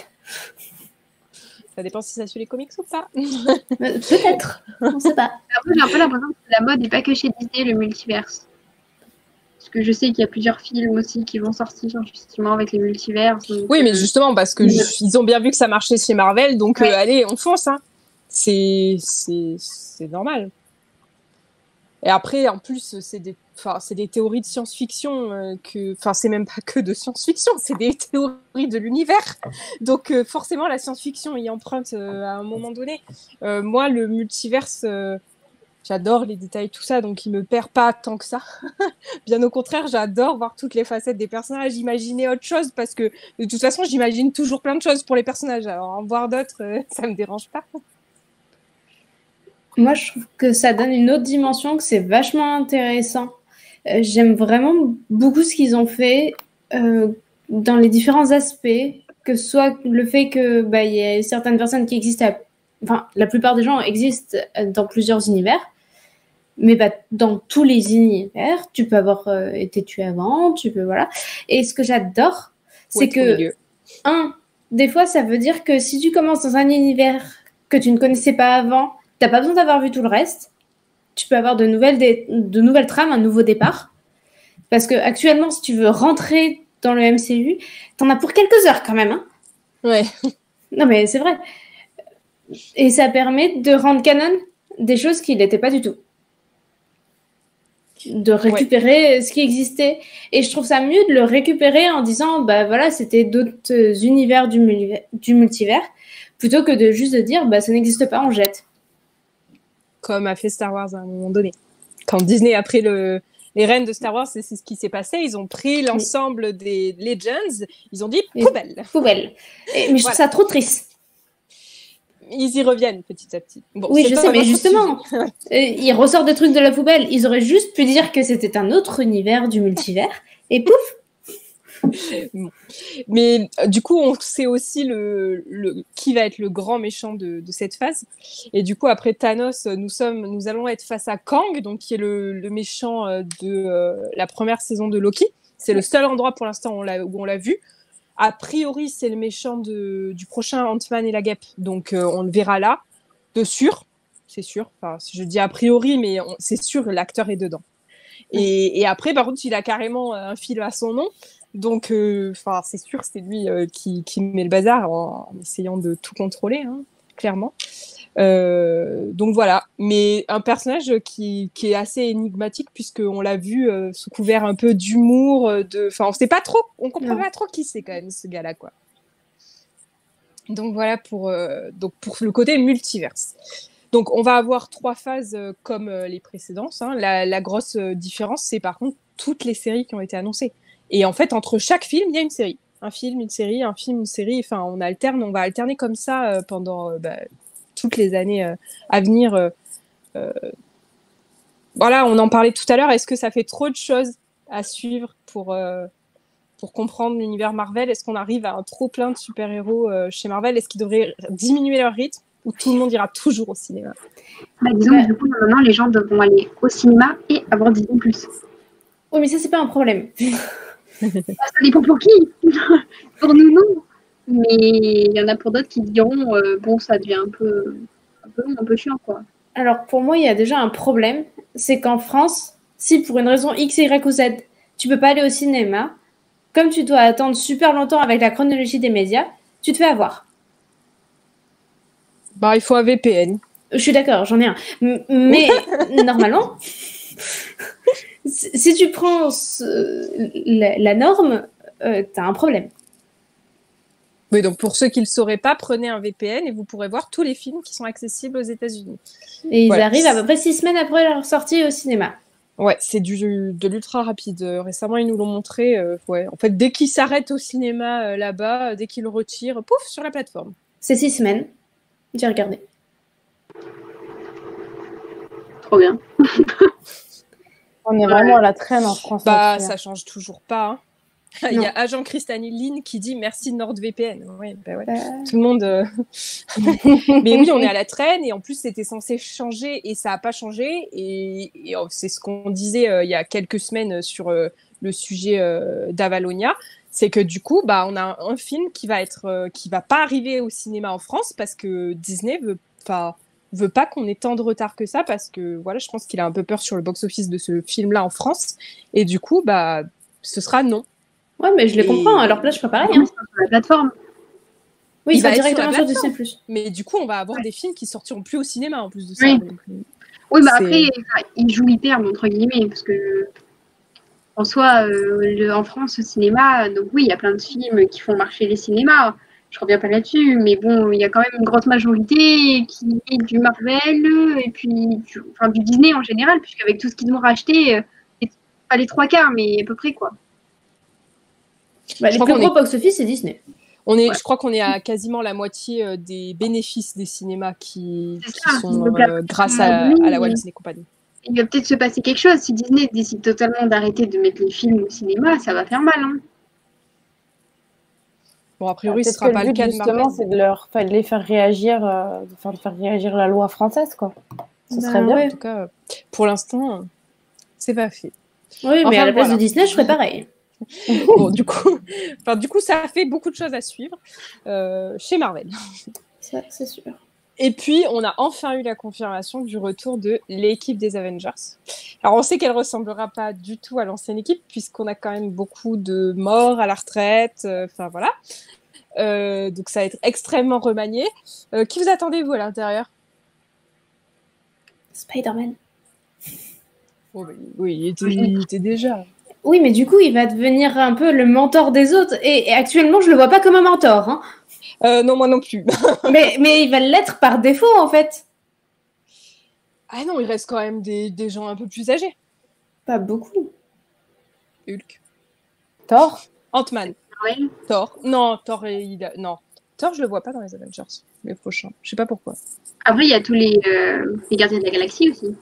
Ça dépend si ça suit les comics ou pas. Peut-être, on sait pas. Après, j'ai un peu l'impression que la mode n'est pas que chez Disney, le multiverse. Parce que je sais qu'il y a plusieurs films aussi qui vont sortir justement avec les multivers. Oui, mais justement, parce que ils ont bien vu que ça marchait chez Marvel, donc Ouais. allez, on fonce. Hein. C'est normal. Et après, en plus, c'est des théories de science-fiction c'est même pas que de science-fiction, c'est des théories de l'univers. Donc forcément, la science-fiction y emprunte à un moment donné. Moi, le multiverse, j'adore les détails, tout ça, donc il me perd pas tant que ça. Bien au contraire, j'adore voir toutes les facettes des personnages, imaginer autre chose, parce que de toute façon, j'imagine toujours plein de choses pour les personnages. Alors en voir d'autres, ça me dérange pas. Moi, je trouve que ça donne une autre dimension, que c'est vachement intéressant. J'aime vraiment beaucoup ce qu'ils ont fait dans les différents aspects, que ce soit le fait que y a certaines personnes qui existent, enfin, la plupart des gens existent dans plusieurs univers, mais dans tous les univers, tu peux avoir été tué avant, voilà. Et ce que j'adore, c'est que, des fois, ça veut dire que si tu commences dans un univers que tu ne connaissais pas avant, t'as pas besoin d'avoir vu tout le reste. Tu peux avoir de nouvelles trames, un nouveau départ. Parce que actuellement, si tu veux rentrer dans le MCU, t'en as pour quelques heures quand même. Hein. Ouais. Non, mais c'est vrai. Et ça permet de rendre canon des choses qui n'étaient pas du tout. De récupérer ce qui existait. Et je trouve ça mieux de le récupérer en disant, voilà, c'était d'autres univers du multivers, plutôt que de juste de dire, ça n'existe pas, on jette. Comme a fait Star Wars à un moment donné. Quand Disney a pris les rênes de Star Wars, c'est ce qui s'est passé. Ils ont pris l'ensemble des Legends, ils ont dit poubelle. Poubelle. Mais je trouve ça trop triste. Ils y reviennent petit à petit. Bon, oui, je sais, mais justement, ils ressortent des trucs de la poubelle. Ils auraient juste pu dire que c'était un autre univers du multivers, et pouf. Bon. Mais du coup, on sait aussi qui va être le grand méchant de cette phase. Et du coup, après Thanos, nous allons être face à Kang, donc qui est le méchant de la première saison de Loki. C'est le seul endroit pour l'instant où on l'a vu. A priori, c'est le méchant du prochain Ant-Man et la Guêpe. Donc, on le verra là, de sûr. C'est sûr. Enfin, je dis a priori, mais c'est sûr, l'acteur est dedans. Et après, par contre, il a carrément un fil à son nom. Donc, c'est sûr, c'est lui qui met le bazar en essayant de tout contrôler, hein, clairement. Donc voilà, mais un personnage qui est assez énigmatique puisqu'on l'a vu sous couvert un peu d'humour, on sait pas trop, on comprend pas trop qui c'est quand même ce gars-là, quoi. Donc voilà pour le côté multiverse. Donc on va avoir 3 phases comme les précédentes. Hein. La grosse différence, c'est par contre toutes les séries qui ont été annoncées. Et en fait, entre chaque film, il y a une série. Un film, une série, un film, une série. Enfin, on va alterner comme ça pendant toutes les années à venir. Voilà, on en parlait tout à l'heure. Est-ce que ça fait trop de choses à suivre pour comprendre l'univers Marvel? Est-ce qu'on arrive à un trop plein de super-héros chez Marvel? Est-ce qu'ils devraient diminuer leur rythme ou tout le monde ira toujours au cinéma? Disons que du coup, maintenant, les gens devront aller au cinéma et avoir Disney+. Oui, mais ça, c'est pas un problème. Ça dépend pour qui. Pour nous, non. Mais il y en a pour d'autres qui diront ça devient un peu chiant, quoi. Alors, pour moi, il y a déjà un problème. C'est qu'en France, si pour une raison X, Y ou Z, tu peux pas aller au cinéma, comme tu dois attendre super longtemps avec la chronologie des médias, tu te fais avoir. Il faut un VPN. Je suis d'accord, j'en ai un. Mais normalement, si tu prends la norme, t'as un problème. Oui, donc pour ceux qui ne le sauraient pas, prenez un VPN et vous pourrez voir tous les films qui sont accessibles aux États-Unis. Et ils arrivent à peu près 6 semaines après leur sortie au cinéma. Ouais, c'est de l'ultra rapide. Récemment, ils nous l'ont montré. En fait, dès qu'ils s'arrêtent au cinéma là-bas, dès qu'ils le retirent, pouf, sur la plateforme. C'est 6 semaines. J'ai regardé. Trop bien. On est vraiment à la traîne en France. Ça change toujours pas. Hein. Il y a agent Cristaline qui dit merci NordVPN. Ouais, bah ouais. Tout le monde. Mais oui, on est à la traîne et en plus c'était censé changer et ça n'a pas changé. Et c'est ce qu'on disait il y a quelques semaines sur le sujet d'Avalonia. C'est que du coup, bah, on a un film qui va pas arriver au cinéma en France parce que Disney veut pas qu'on ait tant de retard que ça parce que voilà, je pense qu'il a un peu peur sur le box-office de ce film-là en France. Et du coup, bah, ce sera non. Ouais, mais je les comprends. À leur place, je ferais pareil. Hein. Sur la plateforme. Oui, Il il va va être directement sur sur la Disney+. Mais du coup, on va avoir des films qui sortiront plus au cinéma en plus de ça. Oui. Donc, Oui, mais c'est- après, ils jouent hyper, entre guillemets, parce que en soi, en France, au cinéma, donc oui, il y a plein de films qui font marcher les cinémas. Je reviens pas là-dessus, mais bon, il y a quand même une grosse majorité qui est du Marvel et puis du Disney en général, puisqu'avec tout ce qu'ils ont racheté, pas les trois quarts, mais à peu près quoi. Bah, les crois plus qu'on gros box-office, c'est Disney. je crois qu'on est à quasiment la moitié des bénéfices des cinémas qui C'est ça. sont Donc, grâce à un moment à donné, la Walt Disney Company. il va peut-être se passer quelque chose. Si Disney décide totalement d'arrêter de mettre les films au cinéma, ça va faire mal. Hein. Bon, a priori, ce Peut-être sera que pas le le but, cas de justement, Marvel. c'est de les faire réagir, de faire réagir la loi française, quoi. Ce serait bien. Ouais. En tout cas, pour l'instant, c'est pas fait. Oui, mais Enfin, à la place voilà. de Disney, je ferais pareil. Bon, du coup, ça a fait beaucoup de choses à suivre chez Marvel. Ça, c'est sûr. Et puis, on a enfin eu la confirmation du retour de l'équipe des Avengers. Alors, on sait qu'elle ressemblera pas du tout à l'ancienne équipe, puisqu'on a quand même beaucoup de morts à la retraite. Enfin, voilà. Donc, ça va être extrêmement remanié. Qui vous attendez-vous à l'intérieur? Spider-Man. Oh, bah, oui, il était déjà. Oui, mais du coup, il va devenir un peu le mentor des autres. Et actuellement, je le vois pas comme un mentor. Hein. Non, moi non plus. mais il va l'être par défaut, en fait. Ah non, il reste quand même des gens un peu plus âgés. Pas beaucoup. Hulk. Thor. Ant-Man. Ouais. Thor. Non, Thor, non. Thor, je le vois pas dans les Avengers, les prochains. Je sais pas pourquoi. Après, il y a tous les Gardiens de la Galaxie aussi.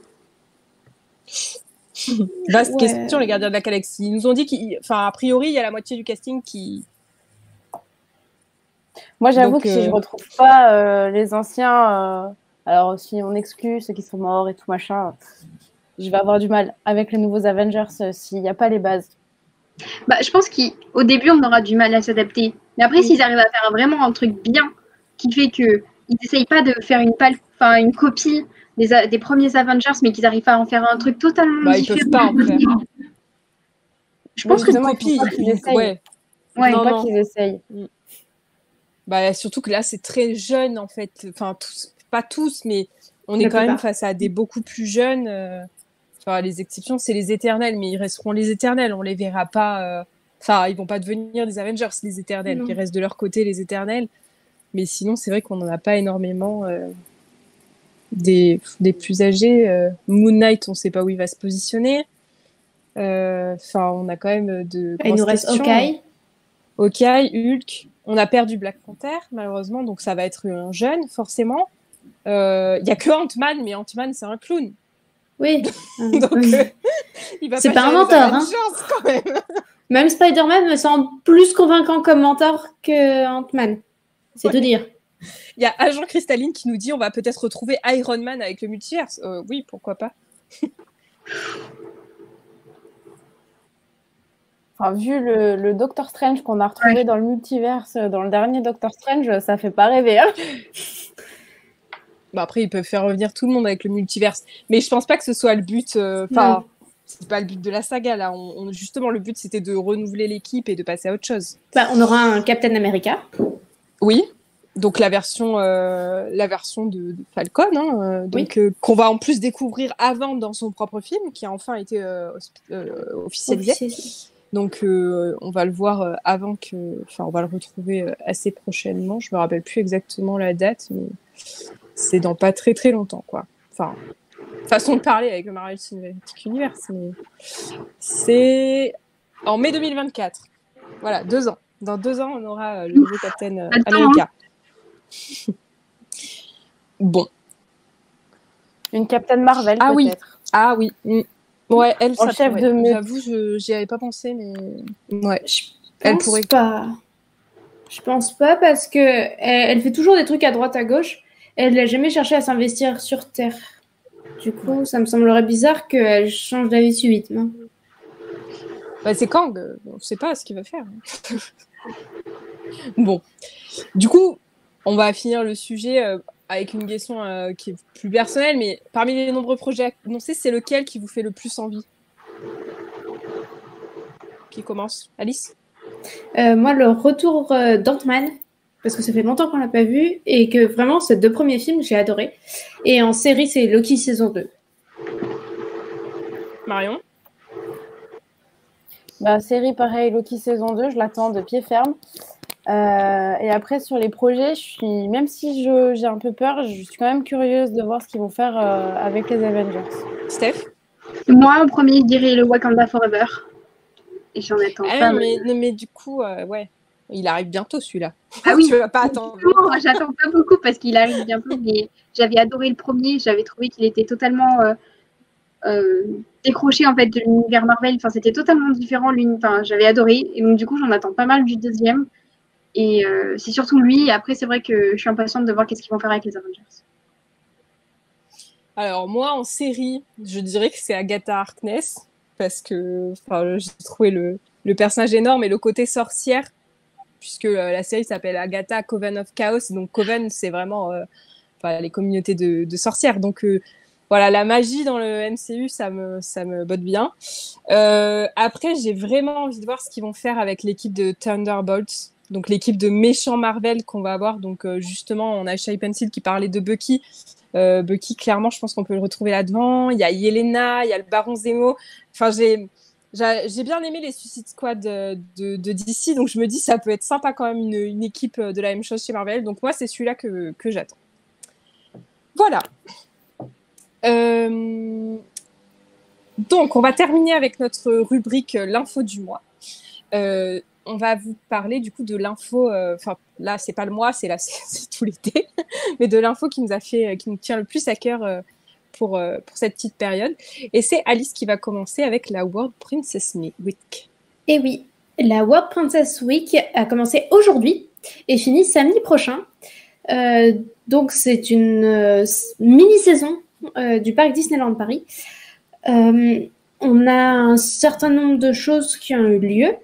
Vaste question, les Gardiens de la Galaxie. Ils nous ont dit a priori, il y a la moitié du casting qui. Moi, j'avoue Donc, que si je retrouve pas les anciens, alors si on exclut ceux qui sont morts et tout machin, je vais avoir du mal avec les nouveaux Avengers s'il n'y a pas les bases. Bah, je pense qu'au début, on aura du mal à s'adapter. Mais après, s'ils arrivent à faire vraiment un truc bien, qui fait qu'ils n'essayent pas de faire une copie des premiers Avengers, mais qu'ils arrivent à en faire un truc totalement différent. Ils peuvent pas en faire. Je pense que justement, copie, ils essayent. ouais. Ouais. Il faut pas qu'ils essayent. Bah, surtout que là, c'est très jeune, en fait. Enfin, pas tous, mais on est La quand même plupart. face à des beaucoup plus jeunes. Enfin, les exceptions, c'est les éternels, mais ils resteront les éternels. On les verra pas. Enfin, ils vont pas devenir des Avengers, les éternels. Non. Ils restent de leur côté, les éternels. Mais sinon, c'est vrai qu'on n'en a pas énormément des plus âgés. Moon Knight, on sait pas où il va se positionner. Enfin, on a quand même de Il grosses nous reste questions. Hawkeye. Hawkeye, Hulk. On a perdu Black Panther, malheureusement, donc ça va être un jeune, forcément. Il y a que Ant-Man, mais Ant-Man, c'est un clown. Oui. Donc, il va C'est pas un gérer les mentor, hein. Avengers, quand même. Même Spider-Man me semble plus convaincant comme mentor que Ant-Man. C'est tout dire. Il y a Agent Cristaline qui nous dit on va peut-être retrouver Iron Man avec le multiverse. Oui, pourquoi pas. Enfin, vu le Doctor Strange qu'on a retrouvé dans le multiverse, dans le dernier Doctor Strange, ça fait pas rêver. Hein. Bah après, ils peuvent faire revenir tout le monde avec le multiverse. Mais je pense pas que ce soit le but. Enfin, c'est pas le but de la saga, là. Justement, le but, c'était de renouveler l'équipe et de passer à autre chose. Bah, on aura un Captain America. Oui. Donc la version de Falcon, hein, donc qu'on va en plus découvrir avant dans son propre film, qui a enfin été officialisé. Donc on va le voir avant on va le retrouver assez prochainement. Je me rappelle plus exactement la date, mais c'est dans pas très très longtemps, quoi. Enfin, façon de parler avec le Marvel Cinematic Universe, mais c'est en mai 2024. Voilà, 2 ans. Dans 2 ans, on aura le nouveau Captain America. Bon. Une Captain Marvel, Ah oui. peut-être. Ah oui. Ouais, elle, En chef de meute. J'avoue, j'y avais pas pensé, mais ouais. Elle pense pourrait. pas. Je pense pas parce que elle fait toujours des trucs à droite à gauche. Elle n'a jamais cherché à s'investir sur Terre. Du coup, ça me semblerait bizarre qu'elle change d'avis subitement. Bah, c'est Kang, on ne sait pas ce qu'il va faire. Bon, du coup, on va finir le sujet avec une question qui est plus personnelle, mais parmi les nombreux projets annoncés, c'est lequel qui vous fait le plus envie? Qui commence? Alice? Moi, le retour d'Ant-Man, parce que ça fait longtemps qu'on l'a pas vu, et que vraiment, ces 2 premiers films, j'ai adoré. Et en série, c'est Loki saison 2. Marion? Bah, série pareil, Loki saison 2, je l'attends de pied ferme. Et après, sur les projets, même si j'ai un peu peur, je suis quand même curieuse de voir ce qu'ils vont faire avec les Avengers. Steph? Moi, en premier, je dirais le Wakanda Forever. Et j'en attends pas Ah mal. oui, mais du coup, ouais, il arrive bientôt celui-là. Ah oui. Tu vas pas attendre. Non, j'attends pas beaucoup parce qu'il arrive bientôt, mais j'avais adoré le premier. J'avais trouvé qu'il était totalement décroché en fait de l'univers Marvel. Enfin, c'était totalement différent. Enfin, j'avais adoré. Et donc, du coup, j'en attends pas mal du deuxième. Et c'est surtout lui. Et après, c'est vrai que je suis impatiente de voir qu'est-ce qu'ils vont faire avec les Avengers. Alors, moi, en série, je dirais que c'est Agatha Harkness, parce que j'ai trouvé le personnage énorme et le côté sorcière, puisque la série s'appelle Agatha Coven of Chaos. Donc, Coven, c'est vraiment les communautés de sorcières. Donc, voilà, la magie dans le MCU, ça me botte bien. Après, j'ai vraiment envie de voir ce qu'ils vont faire avec l'équipe de Thunderbolts, donc l'équipe de méchants Marvel qu'on va avoir. Donc, justement, on a Shai Pencil qui parlait de Bucky. Bucky, clairement, je pense qu'on peut le retrouver là-dedans. Il y a Yelena, il y a le Baron Zemo. Enfin, j'ai bien aimé les Suicide Squad de DC, donc je me dis ça peut être sympa quand même une équipe de la même chose chez Marvel. Donc moi, c'est celui-là que j'attends. Voilà. Donc, on va terminer avec notre rubrique l'info du mois. On va vous parler du coup de l'info. Là, c'est pas le mois, c'est tout l'été, mais de l'info qui nous tient le plus à cœur pour cette petite période. Et c'est Alice qui va commencer avec la World Princess Week. Et oui, la World Princess Week a commencé aujourd'hui et finit samedi prochain. Donc, c'est une mini-saison du parc Disneyland Paris. On a un certain nombre de choses qui ont eu lieu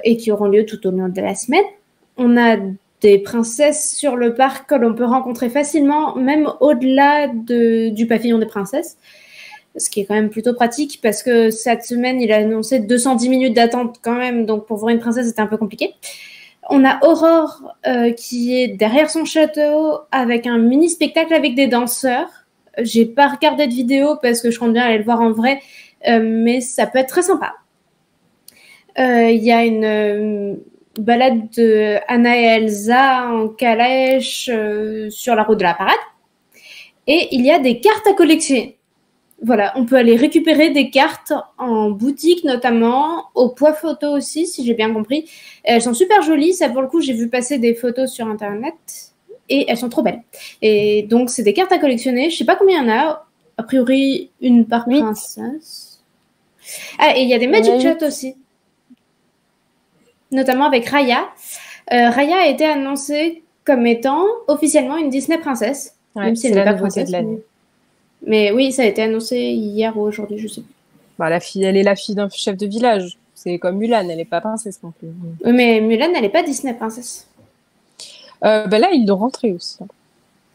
et qui auront lieu tout au long de la semaine. On a des princesses sur le parc que l'on peut rencontrer facilement, même au-delà du pavillon des princesses, ce qui est quand même plutôt pratique parce que cette semaine, il a annoncé 210 minutes d'attente quand même, donc pour voir une princesse, c'était un peu compliqué. On a Aurore qui est derrière son château avec un mini-spectacle avec des danseurs. J'ai pas regardé de vidéo parce que je compte bien aller le voir en vrai, mais ça peut être très sympa. Il y a une balade de Anna et Elsa en calèche sur la route de la parade. Et il y a des cartes à collectionner. Voilà, on peut aller récupérer des cartes en boutique notamment, au poids photo aussi, si j'ai bien compris. Elles sont super jolies, ça pour le coup, j'ai vu passer des photos sur Internet et elles sont trop belles. Et donc, c'est des cartes à collectionner, je sais pas combien il y en a, a priori une par princesse. Ah, et il y a des Magic Shot aussi, notamment avec Raya. Raya a été annoncée comme étant officiellement une Disney princesse, même si elle n'est pas princesse. De l'année. Mais oui, ça a été annoncé hier ou aujourd'hui, je sais plus. Bah, elle est la fille d'un chef de village. C'est comme Mulan, elle n'est pas princesse non plus. Oui, mais Mulan, elle n'est pas Disney princesse. Là, ils l'ont rentré aussi.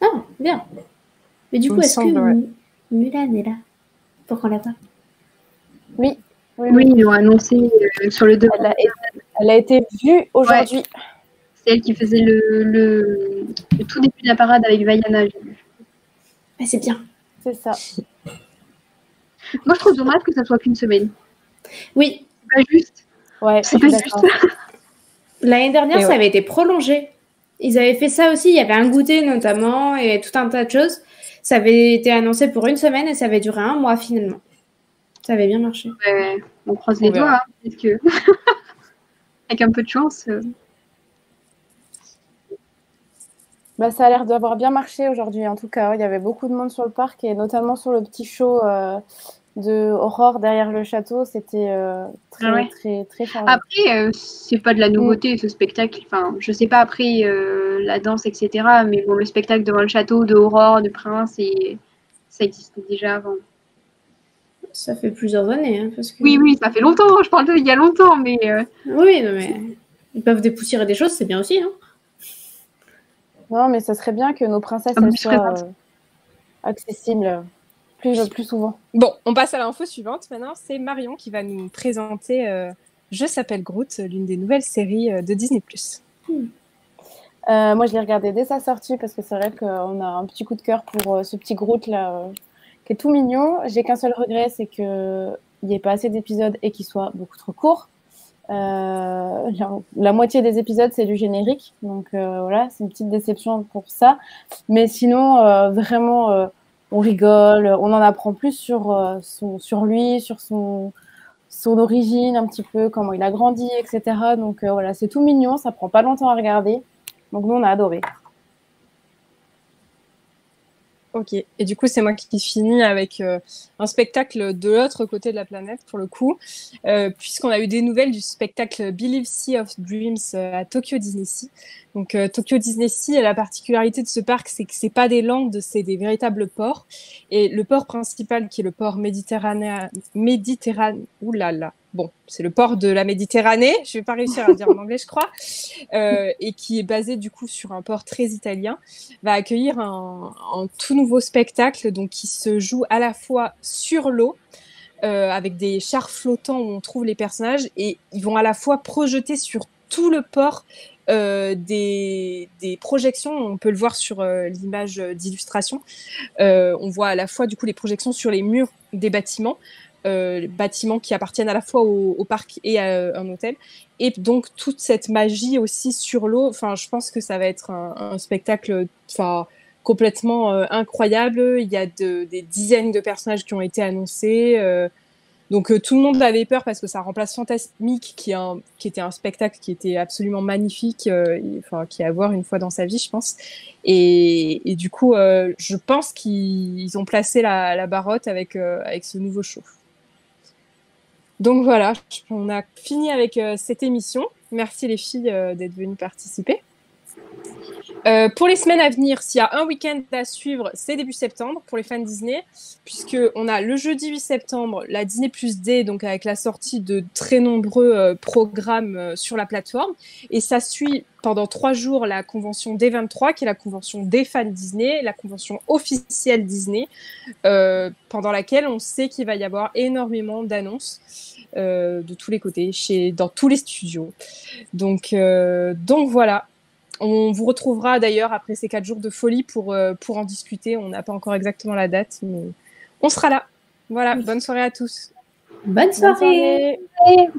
Ah, bien. Mais du coup, est-ce que Mulan est là pour qu'on la voit? Oui. Oui, ils l'ont annoncé sur le 2. Elle a été vue aujourd'hui. Ouais. C'est elle qui faisait le tout début de la parade avec Vaiana. Ah, c'est bien. C'est ça. Moi, je trouve dommage que ça soit qu'une semaine. Oui. C'est pas juste. Ouais, c'est pas juste. L'année dernière, ça avait été prolongé. Ils avaient fait ça aussi. Il y avait un goûter notamment et tout un tas de choses. Ça avait été annoncé pour une semaine et ça avait duré 1 mois finalement. Ça avait bien marché. Ouais, on croise les doigts. Hein, parce que avec un peu de chance. Bah, ça a l'air d'avoir bien marché aujourd'hui. En tout cas, il y avait beaucoup de monde sur le parc et notamment sur le petit show de Aurore derrière le château, c'était très, Ouais. très, très chargé. Après, c'est pas de la nouveauté, ce spectacle. Enfin, je sais pas après la danse, etc. Mais bon, le spectacle devant le château de Aurore, de Prince, ça existait déjà avant. Ça fait plusieurs années. Hein, parce que... Oui, ça fait longtemps. Je parle d'il y a longtemps, mais Oui, non, mais ils peuvent dépoussiérer des choses, c'est bien aussi. Hein. Non, mais ça serait bien que nos princesses Ah, elles plus soient présente. accessibles plus souvent. Bon, on passe à l'info suivante. Maintenant, c'est Marion qui va nous présenter Je s'appelle Groot, l'une des nouvelles séries de Disney+. Moi, je l'ai regardé dès sa sortie parce que c'est vrai qu'on a un petit coup de cœur pour ce petit Groot là, qui est tout mignon. J'ai qu'un seul regret, c'est qu'il n'y ait pas assez d'épisodes et qu'il soit beaucoup trop court. La moitié des épisodes, c'est du générique. Donc voilà, c'est une petite déception pour ça. Mais sinon, vraiment, on rigole, on en apprend plus sur lui, sur son origine, un petit peu, comment il a grandi, etc. Donc voilà, c'est tout mignon, ça prend pas longtemps à regarder. Donc nous, on a adoré. Ok, et du coup, c'est moi qui finis avec un spectacle de l'autre côté de la planète, pour le coup, puisqu'on a eu des nouvelles du spectacle Believe Sea of Dreams à Tokyo Disney-Sea. Donc, Tokyo Disney-Sea, la particularité de ce parc, c'est que c'est pas des landes, c'est des véritables ports. Et le port principal, qui est le port méditerranéen, oulala, bon, c'est le port de la Méditerranée, je vais pas réussir à le dire en anglais, je crois, et qui est basé du coup sur un port très italien, va accueillir un tout nouveau spectacle donc, qui se joue à la fois sur l'eau, avec des chars flottants où on trouve les personnages, et ils vont à la fois projeter sur tout le port des projections. On peut le voir sur l'image d'illustration. On voit à la fois du coup les projections sur les murs des bâtiments qui appartiennent à la fois au parc et à un hôtel. Et donc, toute cette magie aussi sur l'eau, je pense que ça va être un spectacle complètement incroyable. Il y a des dizaines de personnages qui ont été annoncés. Donc, tout le monde avait peur parce que ça remplace Fantasmique, qui était un spectacle qui était absolument magnifique, qui est à voir une fois dans sa vie, je pense. Et du coup, je pense qu'ils ont placé la barotte avec ce nouveau show. Donc voilà, on a fini avec cette émission. Merci les filles d'être venues participer. Pour les semaines à venir, s'il y a un week-end à suivre, c'est début septembre pour les fans Disney, puisqu'on a le jeudi 8 septembre la Disney Plus Day, donc avec la sortie de très nombreux programmes sur la plateforme. Et ça suit pendant 3 jours la convention D23, qui est la convention des fans Disney, la convention officielle Disney, pendant laquelle on sait qu'il va y avoir énormément d'annonces de tous les côtés, dans tous les studios. Donc voilà. On vous retrouvera d'ailleurs après ces 4 jours de folie pour en discuter. On n'a pas encore exactement la date, mais on sera là. Voilà, bonne soirée à tous. Bonne soirée. Bonne soirée.